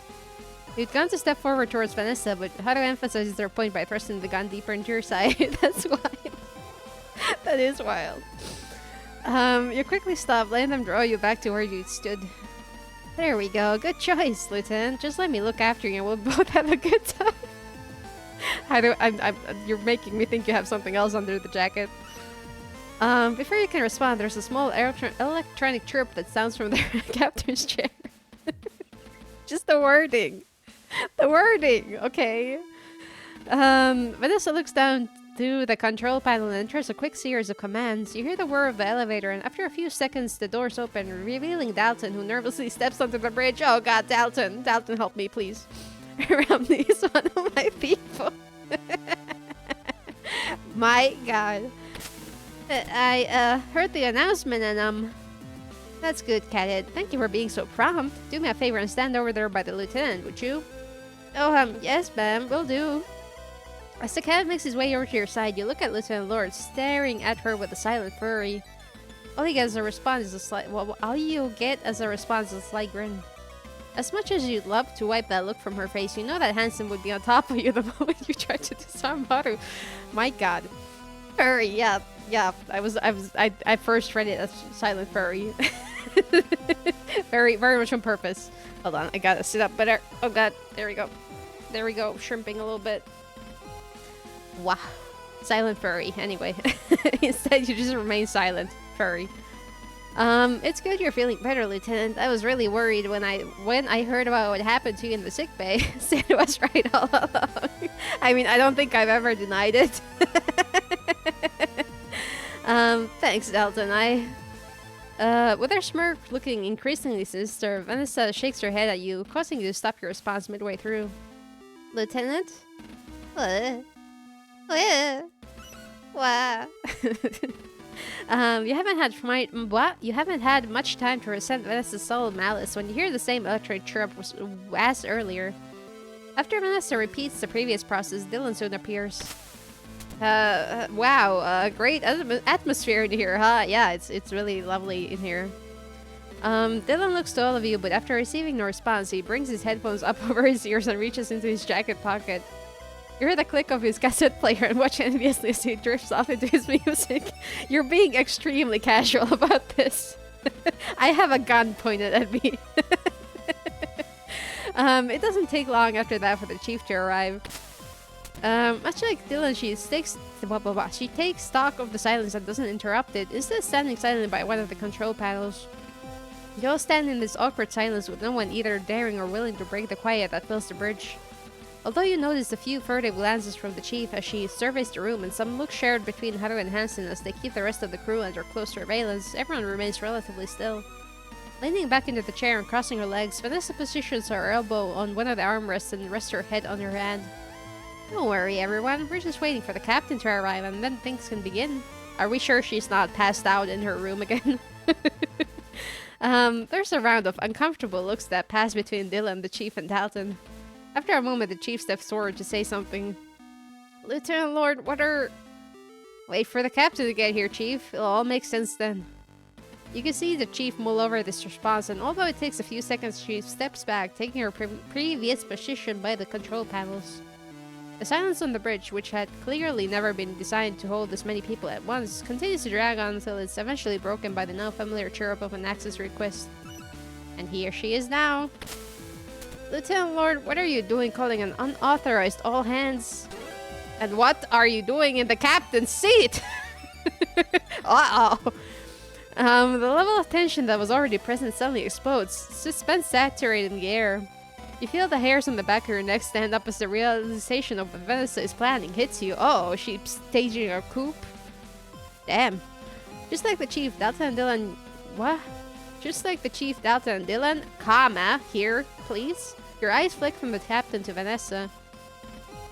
You'd gone to step forward towards Vanessa, but Haru emphasizes their point by thrusting the gun deeper into your side. That's wild. That is wild. You quickly stop, letting them draw you back to where you stood. There we go. Good choice, Lieutenant. Just let me look after you and we'll both have a good time. You're making me think you have something else under the jacket. Before you can respond, there's a small electronic chirp that sounds from the captain's chair. Just the wording. The wording, okay. Vanessa looks down through the control panel and enters a quick series of commands. You hear the whir of the elevator, and after a few seconds, the doors open, revealing Dalton, who nervously steps onto the bridge. Oh god, Dalton! Dalton, help me, please. Romney is one of my people. My god. I heard the announcement and that's good, Cadet. Thank you for being so prompt. Do me a favor and stand over there by the lieutenant, would you? Oh, yes, ma'am, will do. As the cadet makes his way over to your side, you look at Lieutenant Lord, staring at her with a silent fury. All you get as a response is a slight... all you get as a response is a slight grin. As much as you'd love to wipe that look from her face, you know that Hansen would be on top of you the moment you try to disarm Haru. My god. Furry, yeah. I first read it as silent furry. very much on purpose. Hold on, I gotta sit up better. Oh god, there we go. There we go, shrimping a little bit. Wow. Silent furry, anyway. Instead, you just remain silent furry. It's good you're feeling better, Lieutenant. I was really worried when I heard about what happened to you in the sick bay. Sid was right all along. I mean, I don't think I've ever denied it. Thanks, Dalton. With her smirk looking increasingly sinister, Vanessa shakes her head at you, causing you to stop your response midway through. Lieutenant? What? What? You haven't had much time to resent Vanessa's subtle malice when you hear the same electric chirp as earlier. After Vanessa repeats the previous process, Dylan soon appears. Wow, great atmosphere in here, huh? Yeah, it's really lovely in here. Dylan looks to all of you, but after receiving no response, he brings his headphones up over his ears and reaches into his jacket pocket. You hear the click of his cassette player and watch enviously as he drifts off into his music. You're being extremely casual about this. I have a gun pointed at me. It doesn't take long after that for the chief to arrive. Much like Dylan, she takes stock of the silence and doesn't interrupt it, instead standing silently by one of the control panels. You all stand in this awkward silence with no one either daring or willing to break the quiet that fills the bridge. Although you notice a few furtive glances from the chief as she surveys the room and some looks shared between Haru and Hansen as they keep the rest of the crew under close surveillance, everyone remains relatively still. Leaning back into the chair and crossing her legs, Vanessa positions her elbow on one of the armrests and rests her head on her hand. Don't worry, everyone. We're just waiting for the captain to arrive and then things can begin. Are we sure she's not passed out in her room again? There's a round of uncomfortable looks that pass between Dylan, the chief, and Dalton. After a moment, the chief steps forward to say something. Lieutenant Lord, what are... Wait for the captain to get here, Chief. It'll all make sense then. You can see the chief mull over this response, and although it takes a few seconds, she steps back, taking her previous position by the control panels. The silence on the bridge, which had clearly never been designed to hold this many people at once, continues to drag on until it's eventually broken by the now familiar chirp of an access request. And here she is now. Lieutenant Lord, what are you doing calling an unauthorized all hands? And what are you doing in the captain's seat? Uh-oh. The level of tension that was already present suddenly explodes, suspense saturated in the air. You feel the hairs on the back of your neck stand up as the realization of what Vanessa is planning hits you. Oh, she's staging a coup? Damn. Just like the chief, Dalton and Dylan... What? Just like the chief, Dalton and Dylan, comma, here, please. Your eyes flick from the captain to Vanessa.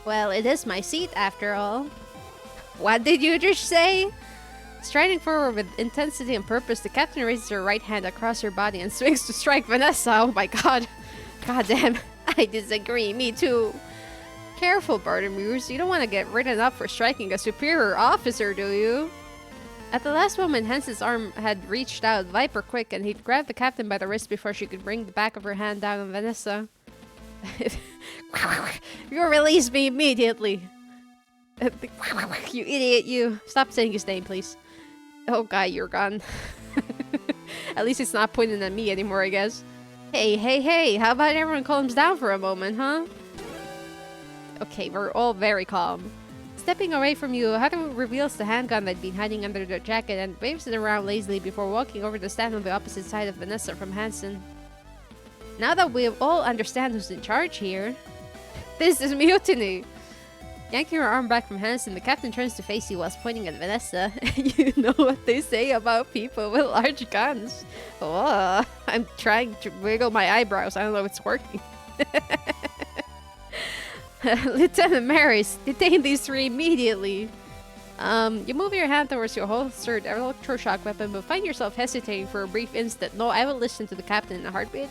Well, it is my seat after all. What did you just say? Striding forward with intensity and purpose, the captain raises her right hand across her body and swings to strike Vanessa. Oh my god. God damn. I disagree. Me too. Careful, Bartimeus. You don't want to get written up for striking a superior officer, do you? At the last moment, Hansen's arm had reached out, viper quick, and he'd grabbed the captain by the wrist before she could bring the back of her hand down on Vanessa. You release me immediately. You idiot, you. Stop saying his name, please. Oh, guy, you're gone. At least it's not pointing at me anymore, I guess. Hey, how about everyone calms down for a moment, huh? Okay, we're all very calm. Stepping away from you, Haru reveals the handgun that'd been hiding under their jacket and waves it around lazily before walking over to stand on the opposite side of Vanessa from Hansen. Now that we all understand who's in charge here, this is mutiny! Yanking her arm back from Hansen, the captain turns to face you whilst pointing at Vanessa. You know what they say about people with large guns. Oh, I'm trying to wiggle my eyebrows. I don't know if it's working. Lieutenant Maris, detain these three immediately. You move your hand towards your holstered electroshock weapon, but find yourself hesitating for a brief instant. No, I will listen to the captain in a heartbeat.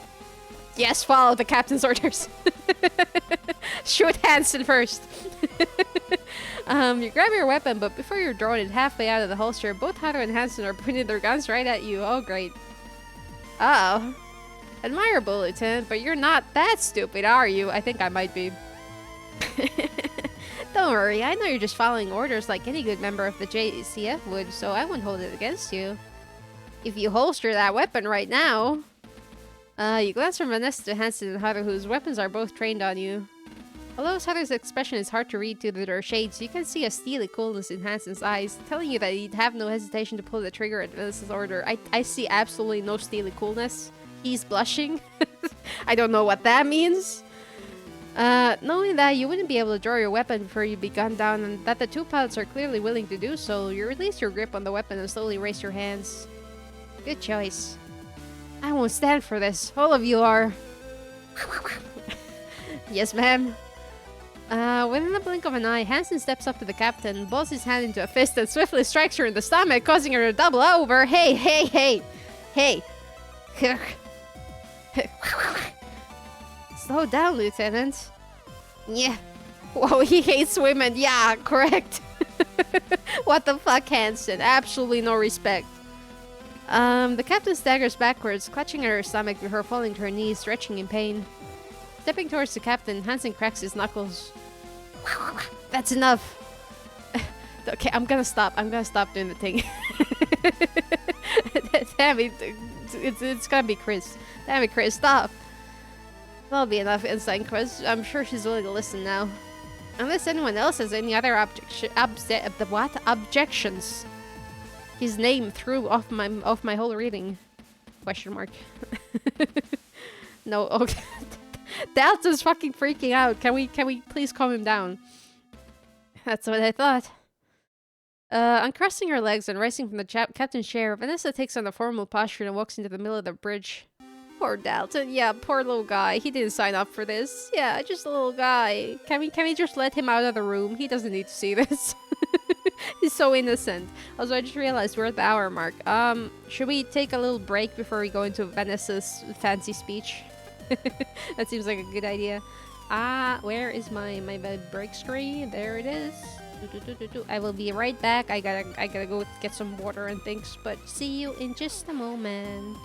Yes, follow the captain's orders. Shoot Hansen first. You grab your weapon, but before you're drawn it halfway out of the holster, both Haru and Hansen are pointing their guns right at you. Oh, great. Uh-oh. Admirable, Lieutenant, but you're not that stupid, are you? I think I might be. Don't worry, I know you're just following orders like any good member of the JCF would, so I won't hold it against you. If you holster that weapon right now... you glance from Vanessa to Hansen and Haru, whose weapons are both trained on you. Although Haru's expression is hard to read due to their shades, you can see a steely coolness in Hansen's eyes, telling you that he'd have no hesitation to pull the trigger at Vanessa's order. I see absolutely no steely coolness. He's blushing. I don't know what that means. Knowing that you wouldn't be able to draw your weapon before you'd be gunned down, and that the two pilots are clearly willing to do so, you release your grip on the weapon and slowly raise your hands. Good choice. I won't stand for this. All of you are. Yes, ma'am. Within the blink of an eye, Hansen steps up to the captain, balls his hand into a fist, and swiftly strikes her in the stomach, causing her to double over. Hey! Slow down, Lieutenant. Yeah. Whoa, he hates women. Yeah, correct. What the fuck, Hansen? Absolutely no respect. The captain staggers backwards, clutching at her stomach before falling to her knees, stretching in pain. Stepping towards the captain, Hansen cracks his knuckles. That's enough. Okay, I'm gonna stop doing the thing. Damn it, it's gonna be Chris. Damn it, Chris, stop. That'll be enough insight, Chris. I'm sure she's willing to listen now. Unless anyone else has any other objections. His name threw off my whole reading. Question mark. No, okay. Dalton's fucking freaking out. Can we please calm him down? That's what I thought. Uncrossing her legs and rising from the captain's chair, Vanessa takes on a formal posture and walks into the middle of the bridge. Poor Dalton. Yeah, poor little guy. He didn't sign up for this. Yeah, just a little guy. Can we just let him out of the room? He doesn't need to see this. He's so innocent. Also, I just realized we're at the hour mark. Should we take a little break before we go into Vanessa's fancy speech? That seems like a good idea. Where is my break screen? There it is. I will be right back. I gotta go get some water and things, but see you in just a moment.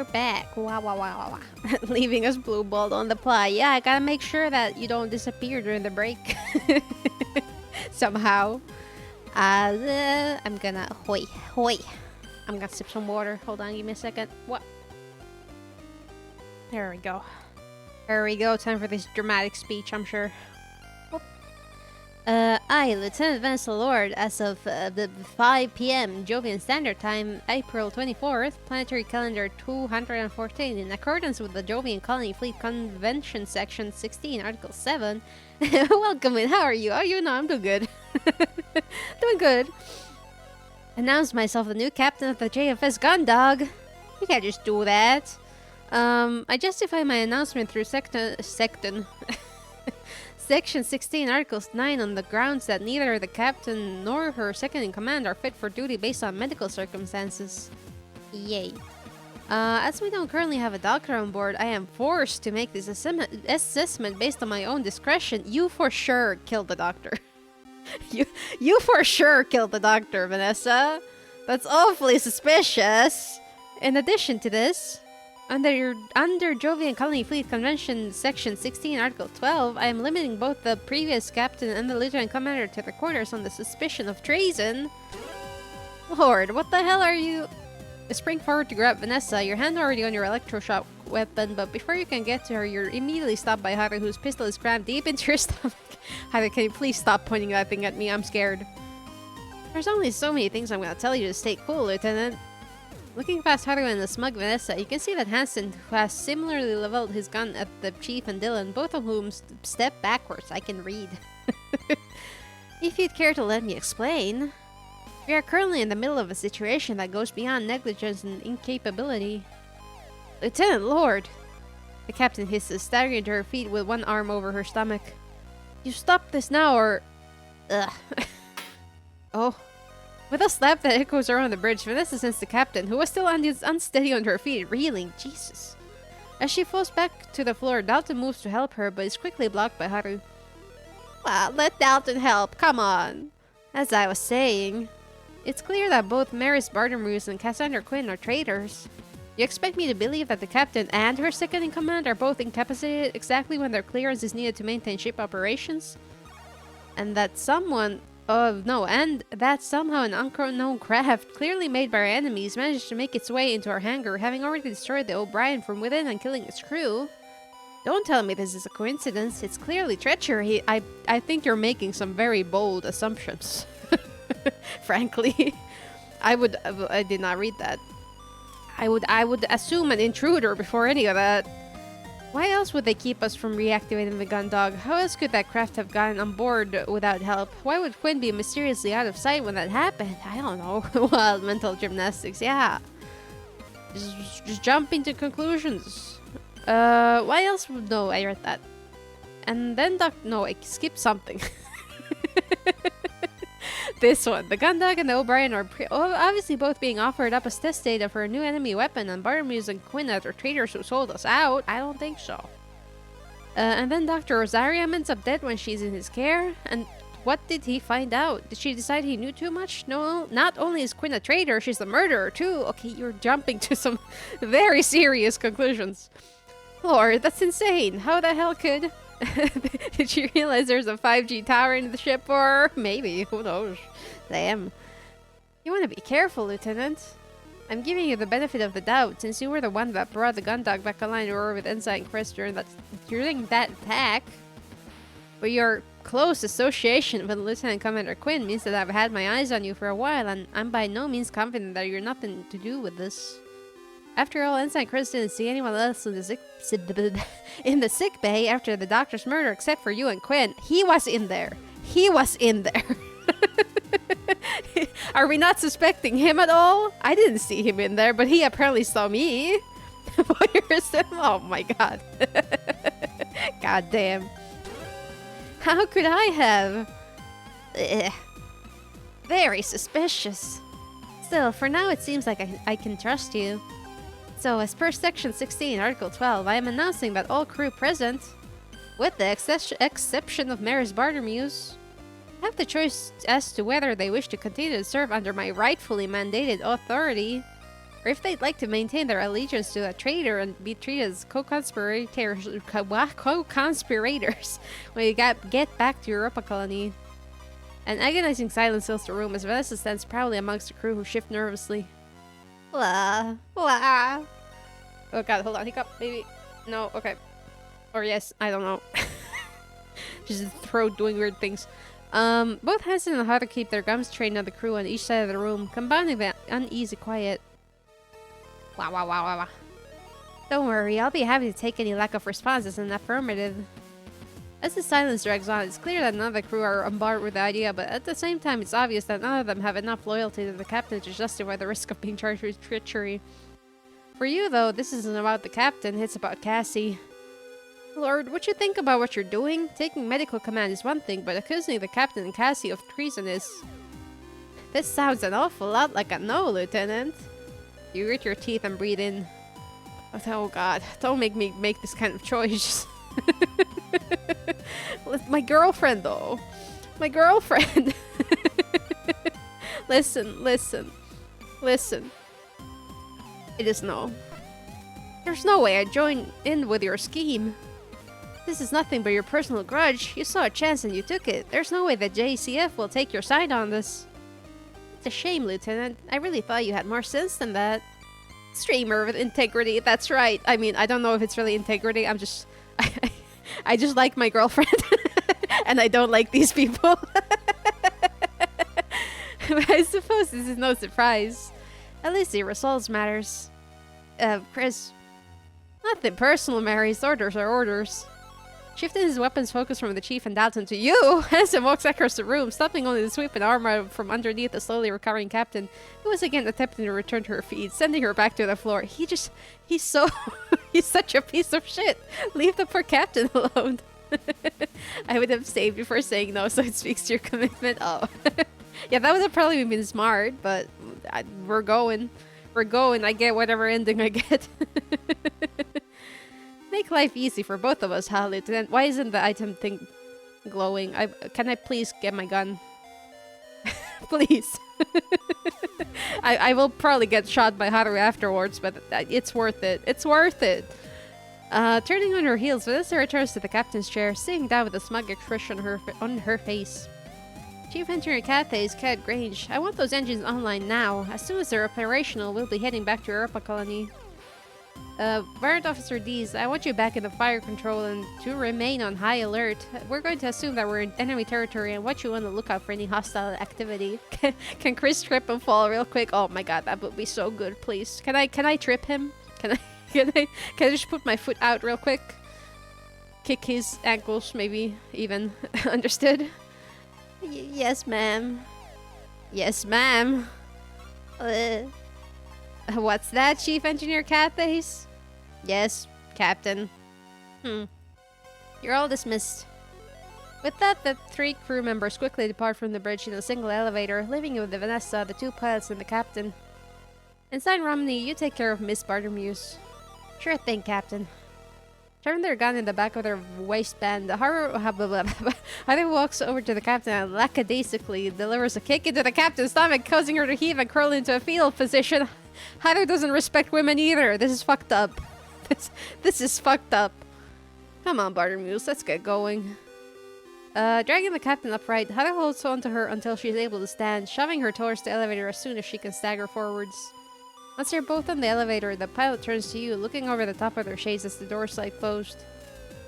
we're back. Wow, wow, wow, wow, wow. Leaving us blue balled on the fly. Yeah, I gotta make sure that you don't disappear during the break. Somehow. I'm gonna... Hoi. I'm gonna sip some water. Hold on, give me a second. What? There we go. There we go. Time for this dramatic speech, I'm sure. I, Lieutenant Vance Lord, as of the 5 p.m. Jovian Standard Time, April 24th, Planetary Calendar 214, in accordance with the Jovian Colony Fleet Convention Section 16, Article 7. Welcome in, how are you? Oh, you know, I'm doing good. Doing good. Announce myself the new captain of the JFS Gundog. You can't just do that. I justify my announcement through Section 16, Articles 9 on the grounds that neither the captain nor her second-in-command are fit for duty based on medical circumstances. Yay. As we don't currently have a doctor on board, I am forced to make this assessment based on my own discretion. You for sure killed the doctor. you for sure killed the doctor, Vanessa. That's awfully suspicious. In addition to this, under Jovian Colony Fleet Convention Section 16, Article 12, I am limiting both the previous captain and the lieutenant commander to their quarters on the suspicion of treason. Lord, what the hell are you? Spring forward to grab Vanessa, your hand already on your electroshock weapon, but before you can get to her, you're immediately stopped by Haru, whose pistol is crammed deep into your stomach. Haru, can you please stop pointing that thing at me? I'm scared. There's only so many things I'm gonna tell you to stay cool, Lieutenant. Looking past Haru and the smug Vanessa, you can see that Hansen, who has similarly leveled his gun at the Chief and Dylan, both of whom step backwards. I can read. If you'd care to let me explain. We are currently in the middle of a situation that goes beyond negligence and incapability. Lieutenant Lord! The captain hisses, staggering to her feet with one arm over her stomach. You stop this now or... Ugh. Oh. With a slap that echoes around the bridge, Vanessa sends the captain, who was still unsteady on her feet, reeling. Jesus. As she falls back to the floor, Dalton moves to help her, but is quickly blocked by Haru. Well, let Dalton help, come on. As I was saying, it's clear that both Maris Bartermuse and Cassandra Quinn are traitors. You expect me to believe that the captain and her second-in-command are both incapacitated exactly when their clearance is needed to maintain ship operations? And that someone... and that somehow an unknown craft, clearly made by our enemies, managed to make its way into our hangar, having already destroyed the O'Brien from within and killing its crew. Don't tell me this is a coincidence. It's clearly treachery. I think you're making some very bold assumptions. Frankly. I did not read that. I would assume an intruder before any of that. Why else would they keep us from reactivating the Gundog? How else could that craft have gotten on board without help? Why would Quinn be mysteriously out of sight when that happened? I don't know. Wild mental gymnastics, yeah. Just jump into conclusions. Why else? No, I read that. And then no, I skipped something. This one. The Gundog and the O'Brien are obviously both being offered up as test data for a new enemy weapon, and Bartermuse and Quinn are traitors who sold us out. I don't think so. And then Dr. Rosario ends up dead when she's in his care. And what did he find out? Did she decide he knew too much? No, not only is Quinn a traitor, she's the murderer too. Okay, you're jumping to some very serious conclusions. Lord, that's insane. How the hell could... Did she realize there's a 5G tower in the ship, or maybe, who knows? Damn. You want to be careful, Lieutenant. I'm giving you the benefit of the doubt, since you were the one that brought the Gundog back online to war with Ensign and Chris during that attack. But your close association with Lieutenant Commander Quinn means that I've had my eyes on you for a while, and I'm by no means confident that you're nothing to do with this. After all, Ensign Chris didn't see anyone else in the sick bay after the doctor's murder except for you and Quinn. He was in there. He was in there. Are we not suspecting him at all? I didn't see him in there, but he apparently saw me. Oh my god. God damn. How could I have? Very suspicious. Still, for now it seems like I can trust you. So, as per Section 16, Article 12, I am announcing that all crew present, with the exception of Maris Bartermuse, have the choice as to whether they wish to continue to serve under my rightfully mandated authority, or if they'd like to maintain their allegiance to a traitor and be treated as co-conspirators when you get back to Europa colony. An agonizing silence fills the room as Vanessa stands proudly amongst the crew who shift nervously. Wah, wah. Oh god, hold on, hiccup, maybe. No, okay. Or yes, I don't know. Just the throat doing weird things. Both Hansen and Haru keep their gums trained on the crew on each side of the room, combining the uneasy quiet. Wah wah wah wah wah. Don't worry, I'll be happy to take any lack of response as an affirmative. As the silence drags on, it's clear that none of the crew are on board with the idea, but at the same time it's obvious that none of them have enough loyalty to the captain to justify the risk of being charged with treachery. For you, though, this isn't about the captain, it's about Cassie. Lord, what you think about what you're doing? Taking medical command is one thing, but accusing the captain and Cassie of treason is... This sounds an awful lot like a no, Lieutenant. You grit your teeth and breathe in. Oh god, don't make me make this kind of choice. My girlfriend, though. My girlfriend. Listen, listen. Listen. It is no. There's no way I'd join in with your scheme. This is nothing but your personal grudge. You saw a chance and you took it. There's no way that JCF will take your side on this. It's a shame, Lieutenant. I really thought you had more sense than that. Streamer with integrity, that's right. I mean, I don't know if it's really integrity. I'm just... I just like my girlfriend. And I don't like these people. But I suppose this is no surprise. At least the results matters. Chris... Nothing personal, Mary's orders are orders. Shifting his weapon's focus from the chief and Dalton to you, Hansen walks across the room, stopping only to sweep an arm out from underneath the slowly recovering captain, who was again attempting to return to her feet, sending her back to the floor. He's such a piece of shit. Leave the poor captain alone. I would have saved before saying no, so it speaks to your commitment. Oh. Yeah, that would have probably been smart, but we're going. We're going. I get whatever ending I get. Make life easy for both of us, huh, Lieutenant? Why isn't the item thing glowing? Can I please get my gun? Please. I will probably get shot by Haru afterwards, but it's worth it. It's worth it. Turning on her heels, Vanessa returns to the captain's chair, sitting down with a smug expression on her face. Chief Engineer Cathay's Cat Grange. I want those engines online now. As soon as they're operational, we'll be heading back to Europa colony. Warrant Officer Dees, I want you back in the fire control and to remain on high alert. We're going to assume that we're in enemy territory and want you on the lookout for any hostile activity. Can Chris trip and fall real quick? Oh my god, that would be so good, please. Can I trip him? Can I just put my foot out real quick? Kick his ankles, maybe, even. Understood? Yes, ma'am. Yes, ma'am. What's that, Chief Engineer Cathays? Yes, Captain. You're all dismissed. With that, the 3 crew members quickly depart from the bridge in a single elevator, leaving you with Vanessa, the 2 pilots, and the captain. Inside Romney, you take care of Miss Bartermuse. Sure thing, Captain. Turn their gun in the back of their waistband. Haru walks over to the captain and lackadaisically delivers a kick into the captain's stomach, causing her to heave and curl into a fetal position. Haru doesn't respect women either. This is fucked up. This is fucked up. Come on, Bartermuse, let's get going. Dragging the captain upright, Haru holds on to her until she's able to stand, shoving her towards the elevator as soon as she can stagger forwards. Once you're both on the elevator, the pilot turns to you, looking over the top of their shades as the door slide closed.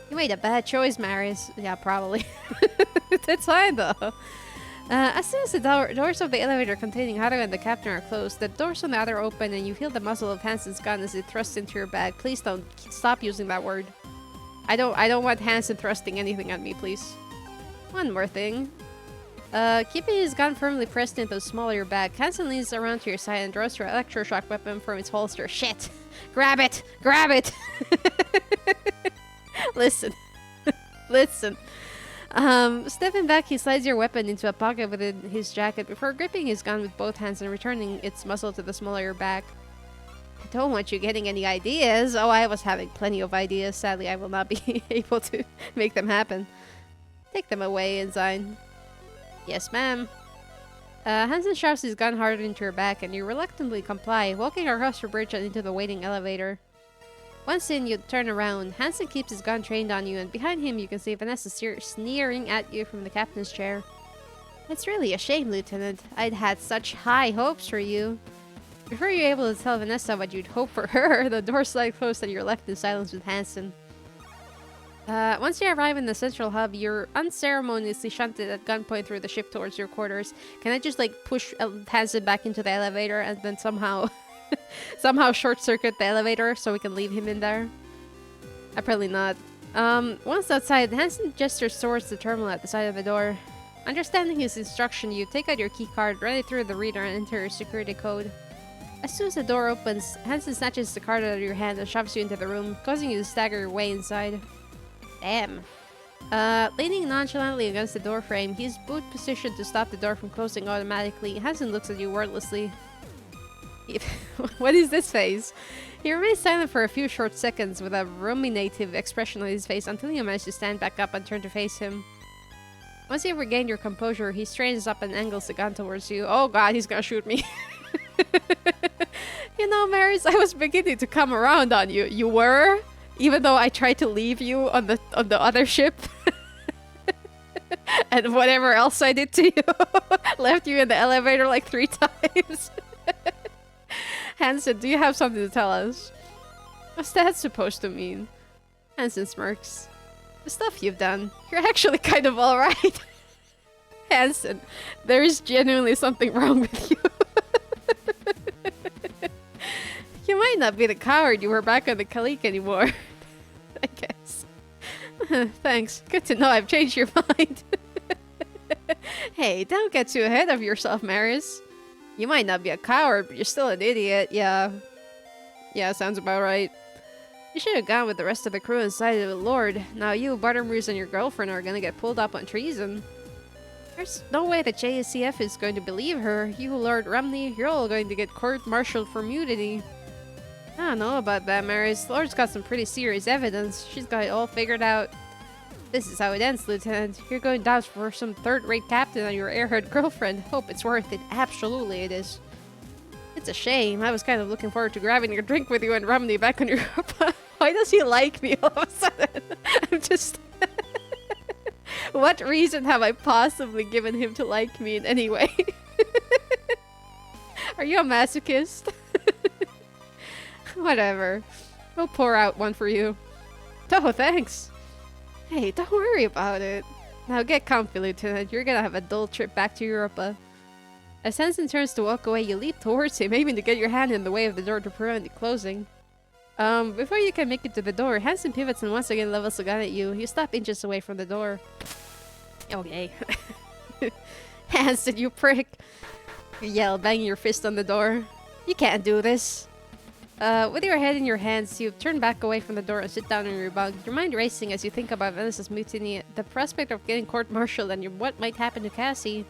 You made a bad choice, Maris. Yeah, probably. That's fine, though. As soon as the doors of the elevator containing Haru and the captain are closed, the doors on the other open and you feel the muzzle of Hansen's gun as it thrusts into your bag. Please don't stop using that word. I don't want Hansen thrusting anything at me, please. One more thing. Keeping his gun firmly pressed into the small of your bag, Hansen leans around to your side and draws your electroshock weapon from its holster. Shit! Grab it! Grab it! Listen. Listen. Stepping back, he slides your weapon into a pocket within his jacket before gripping his gun with both hands and returning its muzzle to the small of your back. I don't want you getting any ideas. Oh, I was having plenty of ideas. Sadly, I will not be able to make them happen. Take them away, Ensign. Yes, ma'am. Hansen shoves his gun hard into your back, and you reluctantly comply, walking across the bridge and into the waiting elevator. Once in, you turn around. Hansen keeps his gun trained on you, and behind him you can see Vanessa sneering at you from the captain's chair. It's really a shame, Lieutenant. I'd had such high hopes for you. Before you're able to tell Vanessa what you'd hope for her, the door slides closed and you're left in silence with Hansen. Once you arrive in the central hub, you're unceremoniously shunted at gunpoint through the ship towards your quarters. Can I just, like, push Hansen back into the elevator and then somehow short-circuit the elevator so we can leave him in there? Probably not. Once outside, Hansen gestures towards the terminal at the side of the door. Understanding his instruction, you take out your keycard, run it through the reader, and enter your security code. As soon as the door opens, Hansen snatches the card out of your hand and shoves you into the room, causing you to stagger your way inside. Damn. Leaning nonchalantly against the door frame, he's boot positioned to stop the door from closing automatically. Hansen looks at you wordlessly. What is this face? He remains silent for a few short seconds with a ruminative expression on his face until you manage to stand back up and turn to face him. Once you've regained your composure, he straightens up and angles the gun towards you. Oh god, he's gonna shoot me. You know, Maris, I was beginning to come around on you. You were? Even though I tried to leave you on the other ship. And whatever else I did to you. Left you in the elevator like 3 times. Hansen, do you have something to tell us? What's that supposed to mean? Hansen smirks. The stuff you've done. You're actually kind of alright. Hansen, there is genuinely something wrong with you. You might not be the coward you were back on the Khalik anymore. I guess. Thanks. Good to know I've changed your mind. Hey, don't get too ahead of yourself, Maris. You might not be a coward, but you're still an idiot. Yeah, sounds about right. You should have gone with the rest of the crew and sided with Lord. Now you, Buttermuse, and your girlfriend are gonna get pulled up on treason. There's no way the JSCF is going to believe her. You, Lord Rumney, you're all going to get court-martialed for mutiny. I don't know about that, Maris. Lord's got some pretty serious evidence. She's got it all figured out. This is how it ends, Lieutenant. You're going down for some third-rate captain and your airhead girlfriend. Hope it's worth it. Absolutely it is. It's a shame. I was kind of looking forward to grabbing a drink with you and Rumney back on Europa. Why does he like me all of a sudden? I'm just... What reason have I possibly given him to like me in any way? Are you a masochist? Whatever. We'll pour out one for you. Oh, thanks. Hey, don't worry about it. Now get comfy, Lieutenant. You're gonna have a dull trip back to Europa. As Hansen turns to walk away, you leap towards him, aiming to get your hand in the way of the door to prevent it closing. Before you can make it to the door, Hansen pivots and once again levels the gun at you. You stop inches away from the door. Okay. Hansen, you prick! You yell, banging your fist on the door. You can't do this. With your head in your hands, you turn back away from the door and sit down in your bunk, your mind racing as you think about Vanessa's mutiny, the prospect of getting court-martialed, and what might happen to Cassie.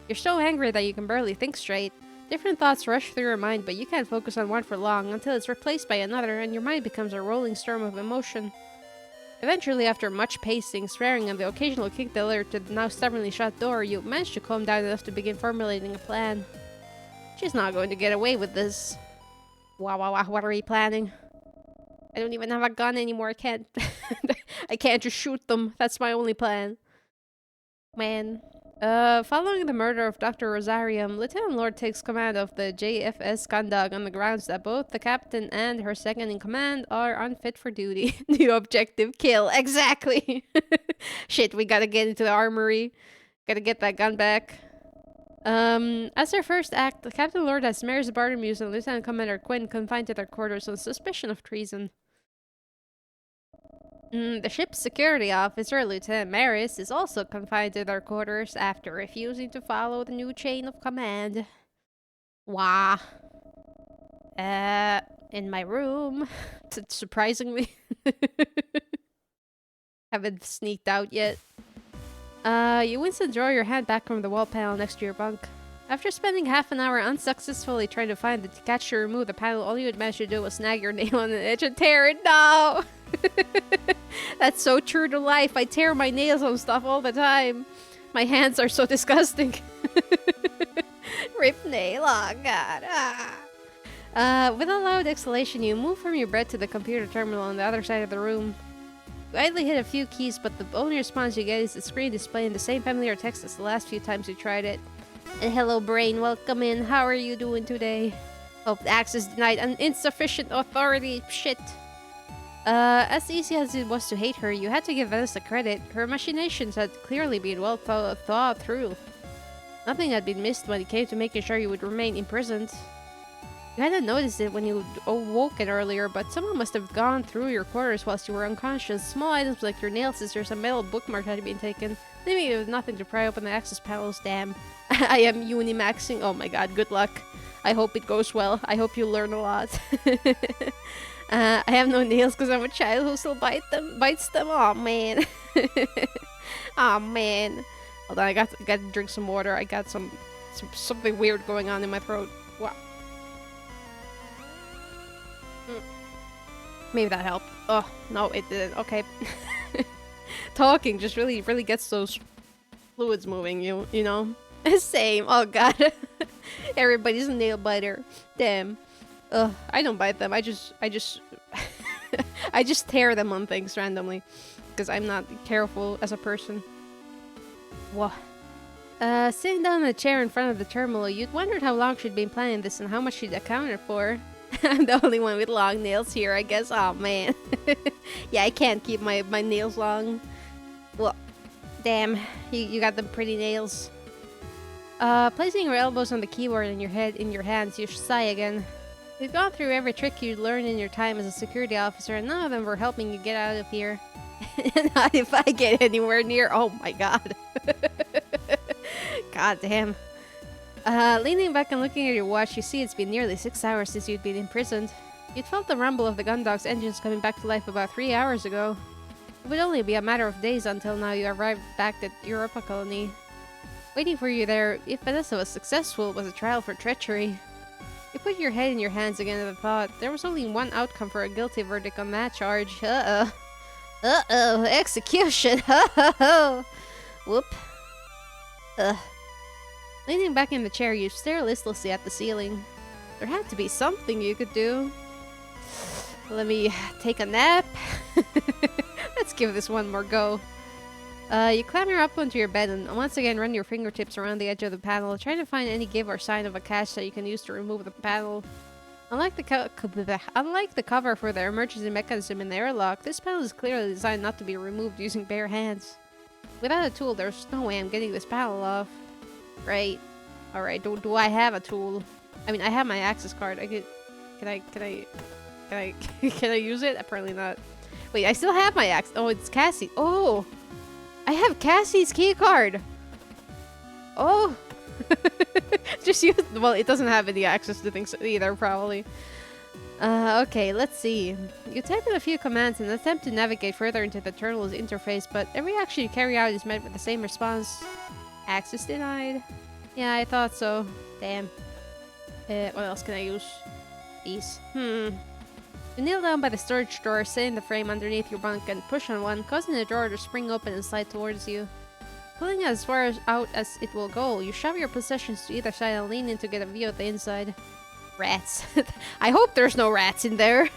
You're so angry that you can barely think straight. Different thoughts rush through your mind, but you can't focus on one for long until it's replaced by another, and your mind becomes a rolling storm of emotion. Eventually, after much pacing, swearing, and the occasional kick delivered to the now stubbornly shut door, you manage to calm down enough to begin formulating a plan. She's not going to get away with this. Wow, what are we planning? I don't even have a gun anymore, I can't... I can't just shoot them, that's my only plan. Man. Following the murder of Dr. Rosarium, Lieutenant Lord takes command of the JFS Gundog on the grounds that both the captain and her second-in-command are unfit for duty. New objective, kill. Exactly! Shit, we gotta get into the armory. Gotta get that gun back. As their first act, the Captain Lord has Maris Bartolmeus and Lieutenant Commander Quinn confined to their quarters on suspicion of treason. The ship's security officer, Lieutenant Maris, is also confined to their quarters after refusing to follow the new chain of command. Wah. In my room. Surprisingly. Haven't sneaked out yet. You instantly draw your hand back from the wall panel next to your bunk. After spending half an hour unsuccessfully trying to find the catch to remove the panel, all you had managed to do was snag your nail on the edge and tear it. No! That's so true to life. I tear my nails on stuff all the time. My hands are so disgusting. Rip nail, oh god. With a loud exhalation, you move from your bed to the computer terminal on the other side of the room. You idly hit a few keys, but the only response you get is the screen displaying the same familiar text as the last few times you tried it. And hello, brain, welcome in. How are you doing today? Oh, access denied. An insufficient authority. Shit. As easy as it was to hate her, you had to give Vanessa credit. Her machinations had clearly been well thought through. Nothing had been missed when it came to making sure you would remain imprisoned. You hadn't noticed it when you awoken earlier, but someone must have gone through your quarters whilst you were unconscious. Small items like your nail scissors and metal bookmark had been taken, leaving you with nothing to pry open the access panels. Damn. I am unimaxing. Oh my god, good luck. I hope it goes well. I hope you learn a lot. I have no nails because I'm a child who still bites them. Oh man. Oh man. Hold on, I got to drink some water. I got something weird going on in my throat. Wow. Maybe that helped. Oh, no, it didn't. Okay. Talking just really gets those fluids moving, you know? Same. Oh god. Everybody's a nail biter. Damn. Ugh, I don't bite them. I just I just tear them on things randomly because I'm not careful as a person. Whoa. Sitting down in a chair in front of the terminal, you'd wondered how long she'd been planning this and how much she'd accounted for. I'm the only one with long nails here, I guess. Oh man. Yeah, I can't keep my nails long. Well, damn, you got them pretty nails. Placing your elbows on the keyboard and your head in your hands, you sigh again. You've gone through every trick you'd learned in your time as a security officer, and none of them were helping you get out of here. Not if I get anywhere near. Oh my god. God damn. Leaning back and looking at your watch, you see it's been nearly 6 hours since you'd been imprisoned. You'd felt the rumble of the Gundog's engines coming back to life about 3 hours ago. It would only be a matter of days until now you arrived back at Europa Colony. Waiting for you there, if Vanessa was successful, was a trial for treachery. You put your head in your hands again at the thought. There was only one outcome for a guilty verdict on that charge. Uh-oh. Uh-oh, execution! Ho-ho-ho! Whoop. Ugh. Leaning back in the chair, you stare listlessly at the ceiling. There had to be something you could do. Let me take a nap. Let's give this one more go. You clamber up onto your bed and once again run your fingertips around the edge of the panel, trying to find any give or sign of a catch that you can use to remove the panel. Unlike the cover for the emergency mechanism in the airlock, this panel is clearly designed not to be removed using bare hands. Without a tool, there's no way I'm getting this panel off. Right. Alright, do I have a tool? I mean, I have my access card. Can I use it? Apparently not. Wait, I still have my access. Oh, it's Cassie. Oh! I have Cassie's key card! Oh! Just use. Well, it doesn't have any access to things either, probably. Okay, let's see. You type in a few commands and attempt to navigate further into the terminal's interface, but every action you carry out is met with the same response. Access denied. Yeah, I thought so. Damn. What else can I use? These. You kneel down by the storage drawer, sit in the frame underneath your bunk, and push on one, causing the drawer to spring open and slide towards you. Pulling it as far out as it will go, you shove your possessions to either side and lean in to get a view of the inside. Rats. I hope there's no rats in there!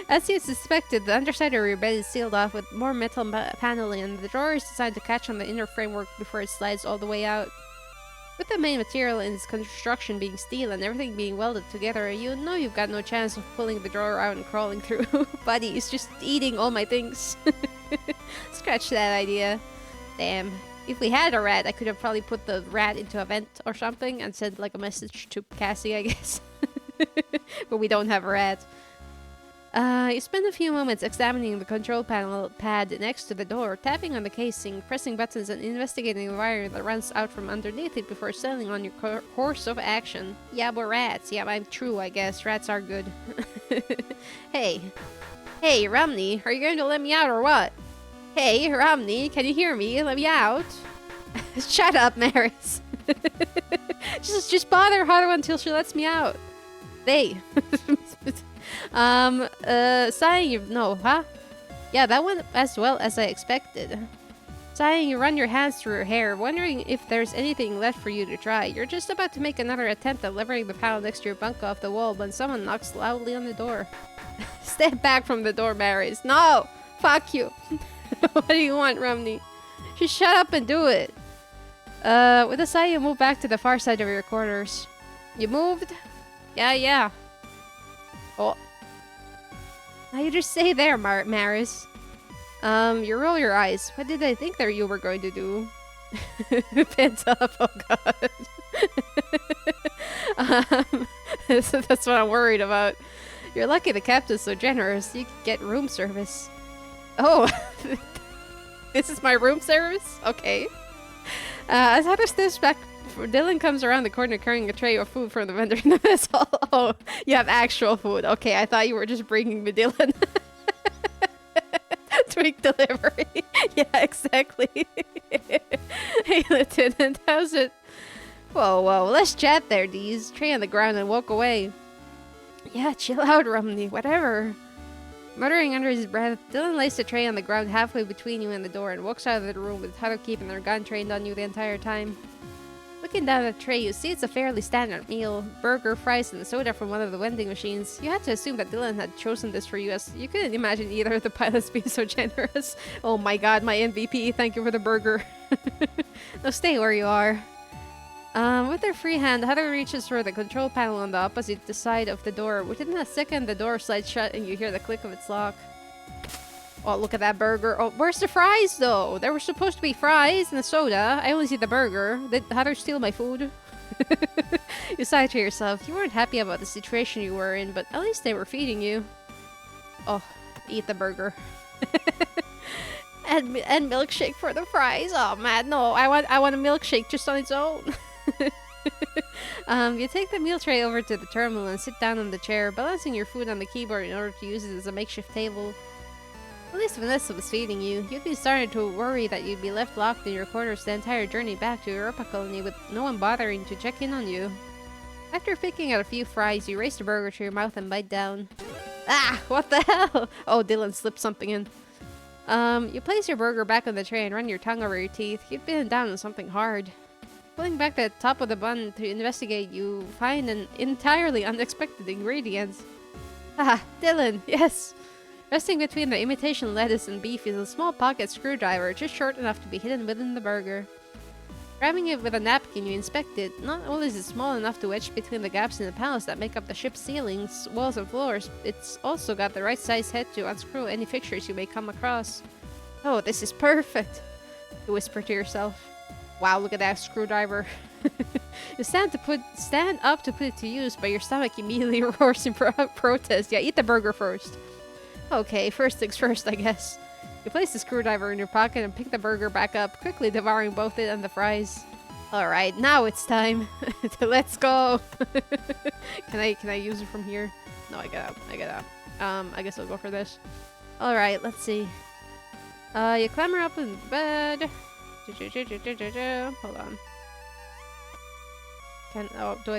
As you suspected, the underside of your bed is sealed off with more metal paneling, and the drawer is designed to catch on the inner framework before it slides all the way out. With the main material in its construction being steel and everything being welded together, you know you've got no chance of pulling the drawer out and crawling through. Buddy is just eating all my things. Scratch that idea. Damn. If we had a rat, I could have probably put the rat into a vent or something and sent like a message to Cassie, I guess. But we don't have a rat. You spend a few moments examining the control panel pad next to the door, tapping on the casing, pressing buttons, and investigating the wire that runs out from underneath it before settling on your course of action. Yeah, but rats. Yeah, I'm true, I guess. Rats are good. Hey. Hey, Romney, are you going to let me out or what? Hey, Romney, can you hear me? Let me out. Shut up, Maris. just bother her until she lets me out. They. Sighing, no, huh? Yeah, that went as well as I expected. Sighing, you run your hands through your hair, wondering if there's anything left for you to try. You're just about to make another attempt at levering the panel next to your bunk off the wall when someone knocks loudly on the door. Step back from the door, Maris. No! Fuck you! What do you want, Romney? Just shut up and do it! With a sigh, you move back to the far side of your quarters. You moved? Yeah. Oh. Now you just stay there, Maris. You roll your eyes. What did I think that you were going to do? Pins up, oh god. So that's what I'm worried about. You're lucky the captain's so generous. You can get room service. Oh, this is my room service? Okay. As Heather steps back, Dylan comes around the corner carrying a tray of food from the vendor in the vessel. Oh, you have actual food. Okay, I thought you were just bringing me Dylan. Twig delivery. Yeah, exactly. Hey, Lieutenant, how's it? Whoa, let's chat there, Deez. Tray on the ground and walk away. Yeah, chill out, Romney. Whatever. Muttering under his breath, Dylan lays the tray on the ground halfway between you and the door and walks out of the room with Heather keeping their gun trained on you the entire time. Looking down at the tray, you see it's a fairly standard meal. Burger, fries, and soda from one of the vending machines. You had to assume that Dylan had chosen this for you, as you couldn't imagine either of the pilots being so generous. Oh my god, my MVP, thank you for the burger. Now stay where you are. With her free hand, Heather reaches for the control panel on the opposite side of the door. Within a second, the door slides shut and you hear the click of its lock. Oh, look at that burger. Oh, where's the fries, though? There were supposed to be fries and a soda. I only see the burger. Did Heather steal my food? You sigh to yourself. You weren't happy about the situation you were in, but at least they were feeding you. Oh, eat the burger. and milkshake for the fries. Oh, man, no. I want a milkshake just on its own. You take the meal tray over to the terminal and sit down on the chair, balancing your food on the keyboard in order to use it as a makeshift table. At least Vanessa was feeding you. You'd be starting to worry that you'd be left locked in your quarters the entire journey back to Europa Colony with no one bothering to check in on you. After picking out a few fries, you raise the burger to your mouth and bite down. Ah! What the hell? Oh, Dylan slipped something in. You place your burger back on the tray and run your tongue over your teeth. You'd been down on something hard. Pulling back the top of the bun to investigate, you find an entirely unexpected ingredient. Ah, Dylan, yes! Resting between the imitation lettuce and beef is a small pocket screwdriver, just short enough to be hidden within the burger. Grabbing it with a napkin, you inspect it. Not only is it small enough to wedge between the gaps in the panels that make up the ship's ceilings, walls, and floors, it's also got the right size head to unscrew any fixtures you may come across. Oh, this is perfect! You whisper to yourself. Wow, look at that screwdriver. You stand up to put it to use, but your stomach immediately roars in protest. Yeah, eat the burger first. Okay, first things first, I guess. You place the screwdriver in your pocket and pick the burger back up, quickly devouring both it and the fries. Alright, now it's time. Let's go! Can I use it from here? No, I get out. I guess I'll go for this. Alright, let's see. You clamber up in bed. Hold on. Do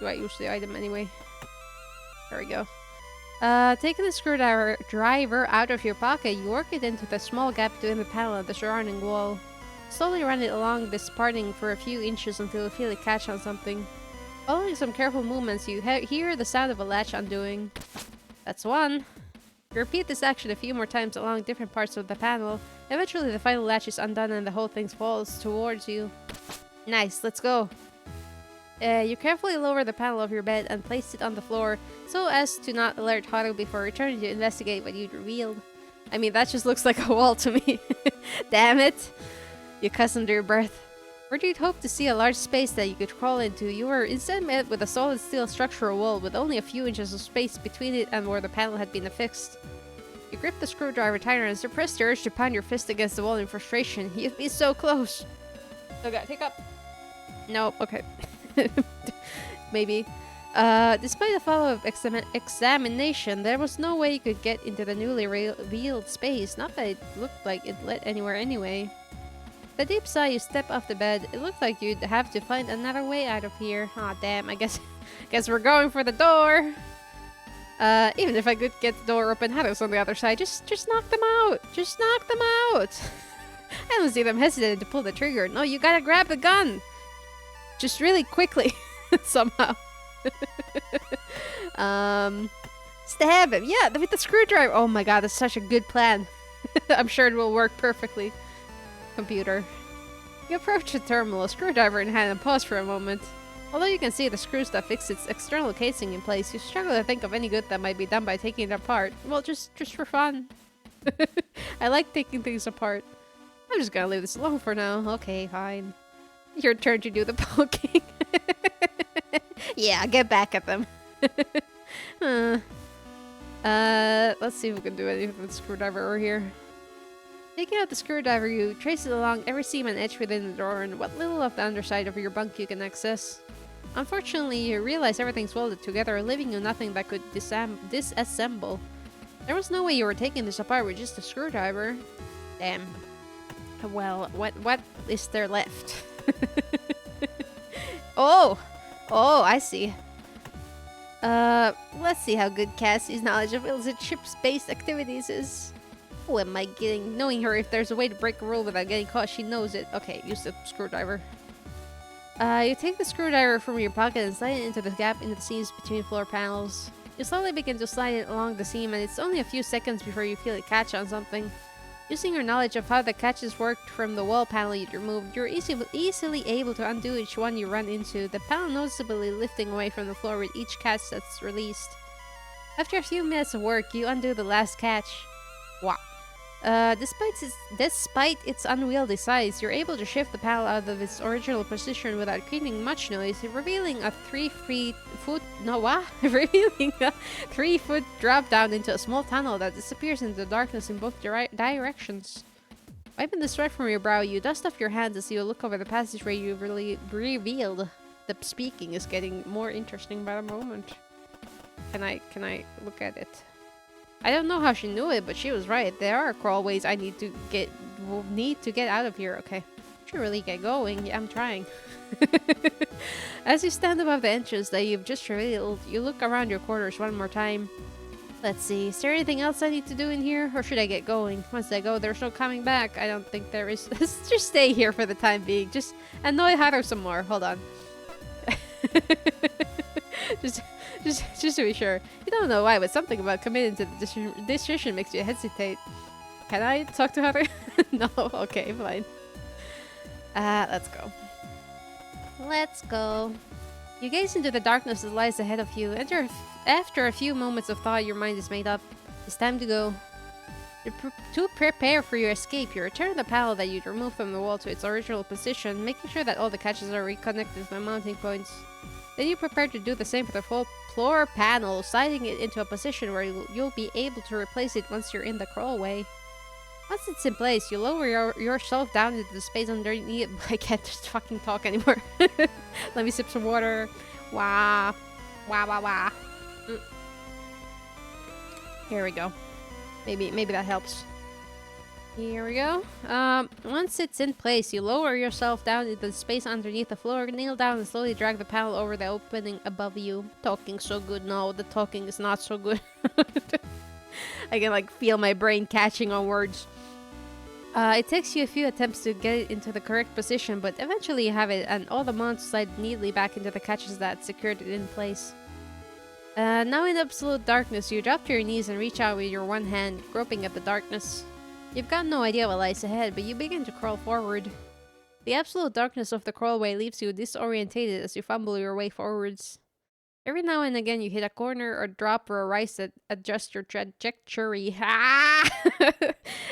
I use the item anyway? There we go. Taking the screwdriver out of your pocket, you work it into the small gap between the panel and the surrounding wall. Slowly run it along this parting for a few inches until you feel it catch on something. Following some careful movements, you hear the sound of a latch undoing. That's one. You repeat this action a few more times along different parts of the panel. Eventually, the final latch is undone and the whole thing falls towards you. Nice, let's go. You carefully lower the panel of your bed and place it on the floor so as to not alert Haru before returning to investigate what you'd revealed. I mean, that just looks like a wall to me. Damn it! You cuss under your breath. Where you'd hope to see a large space that you could crawl into, you were instead met with a solid steel structural wall with only a few inches of space between it and where the panel had been affixed. You grip the screwdriver tighter and suppress the urge to pound your fist against the wall in frustration. You'd be so close. Okay, take up. Nope, okay. Maybe. Despite a follow-up examination, there was no way you could get into the newly revealed space. Not that it looked like it led anywhere anyway. With a deep sigh, you step off the bed. It looked like you'd have to find another way out of here. Aw, damn, I guess we're going for the door. Even if I could get the door open, Haru's on the other side. Just knock them out. Just knock them out. I don't see them hesitating to pull the trigger. No, you gotta grab the gun! Just really quickly, somehow. Stab him! Yeah, with the screwdriver! Oh my god, that's such a good plan. I'm sure it will work perfectly. Computer. You approach the terminal, a screwdriver in hand, and pause for a moment. Although you can see the screws that fix its external casing in place, you struggle to think of any good that might be done by taking it apart. Well, just for fun. I like taking things apart. I'm just gonna leave this alone for now. Okay, fine. Your turn to do the poking. Yeah, get back at them. Let's see if we can do anything with the screwdriver over here. Taking out the screwdriver, you trace it along every seam and edge within the door and what little of the underside of your bunk you can access. Unfortunately, you realize everything's welded together, leaving you nothing that could disassemble. There was no way you were taking this apart with just a screwdriver. Damn. Well, what is there left? Oh! Oh, I see. Let's see how good Cassie's knowledge of illicit ships-based activities is. Oh, am I getting... Knowing her, if there's a way to break a rule without getting caught, she knows it. Okay, use the screwdriver. You take the screwdriver from your pocket and slide it into the gap in the seams between floor panels. You slowly begin to slide it along the seam, and it's only a few seconds before you feel it catch on something. Using your knowledge of how the catches worked from the wall panel you'd removed, you're easily able to undo each one you run into, the panel noticeably lifting away from the floor with each catch that's released. After a few minutes of work, you undo the last catch. Wow. Despite its unwieldy size, you're able to shift the panel out of its original position without creating much noise, revealing a 3-foot drop down into a small tunnel that disappears into the darkness in both directions. Wiping the sweat from your brow, you dust off your hands as you look over the passageway you've really revealed. The speaking is getting more interesting by the moment. Can I look at it? I don't know how she knew it, but she was right. There are crawlways I need to get out of here. Okay. Should really get going. Yeah, I'm trying. As you stand above the entrance that you've just revealed, you look around your quarters one more time. Let's see. Is there anything else I need to do in here? Or should I get going? Once I go, there's no coming back. I don't think there is. Let's just stay here for the time being. Just annoy Haru some more. Hold on. Just to be sure. You don't know why, but something about committing to the decision makes you hesitate. Can I talk to her? No? Okay, fine. Let's go. Let's go. You gaze into the darkness that lies ahead of you. After a few moments of thought, your mind is made up. It's time to go. To prepare for your escape, you return the panel that you'd removed from the wall to its original position, making sure that all the catches are reconnected to the mounting points. Then you prepare to do the same for the full floor panel, sliding it into a position where you'll be able to replace it once you're in the crawlway. Once it's in place, you lower yourself down into the space underneath. I can't just fucking talk anymore. Let me sip some water. Wah. Wah wah wah. Here we go. Maybe that helps. Here we go. Once it's in place, you lower yourself down into the space underneath the floor, kneel down and slowly drag the panel over the opening above you. Talking so good. No, the talking is not so good. I can like feel my brain catching on words. It takes you a few attempts to get it into the correct position, but eventually you have it, and all the mounts slide neatly back into the catches that secured it in place. Now in absolute darkness, you drop to your knees and reach out with your one hand, groping at the darkness. You've got no idea what lies ahead, but you begin to crawl forward. The absolute darkness of the crawlway leaves you disorientated as you fumble your way forwards. Every now and again you hit a corner or drop or a rise that adjusts your trajectory. Ah!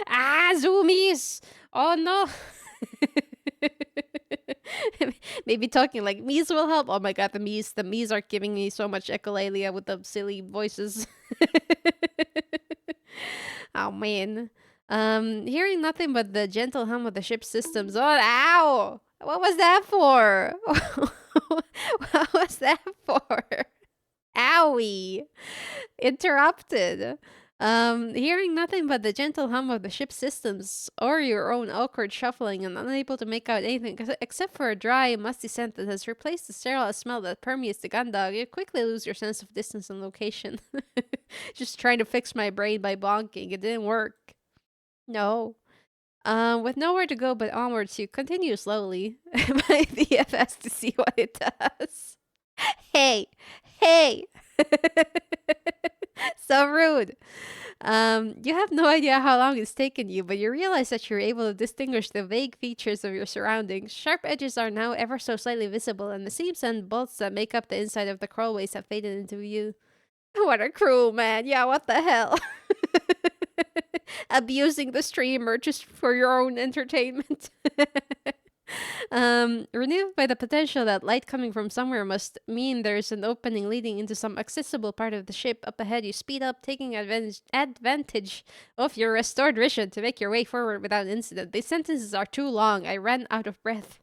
Ah, zoomies! Oh no! Maybe talking like Mies will help. Oh my god, the Mies are giving me so much echolalia with the silly voices. Oh man. Hearing nothing but the gentle hum of the ship's systems. Oh, ow! What was that for? What was that for? Owie! Interrupted. Hearing nothing but the gentle hum of the ship's systems, or your own awkward shuffling, and unable to make out anything except for a dry, musty scent that has replaced the sterile smell that permeates the gun dog, you quickly lose your sense of distance and location. Just trying to fix my brain by bonking. It didn't work. No. With nowhere to go but onwards, you continue slowly. My DFS to see what it does. Hey! Hey! So rude. You have no idea how long it's taken you, but you realize that you're able to distinguish the vague features of your surroundings. Sharp edges are now ever so slightly visible, and the seams and bolts that make up the inside of the crawlways have faded into view. What a cruel man. Yeah, what the hell? Abusing the streamer just for your own entertainment. Renewed by the potential that light coming from somewhere must mean there's an opening leading into some accessible part of the ship. Up ahead, you speed up, taking advantage of your restored vision to make your way forward without incident. These sentences are too long. I ran out of breath.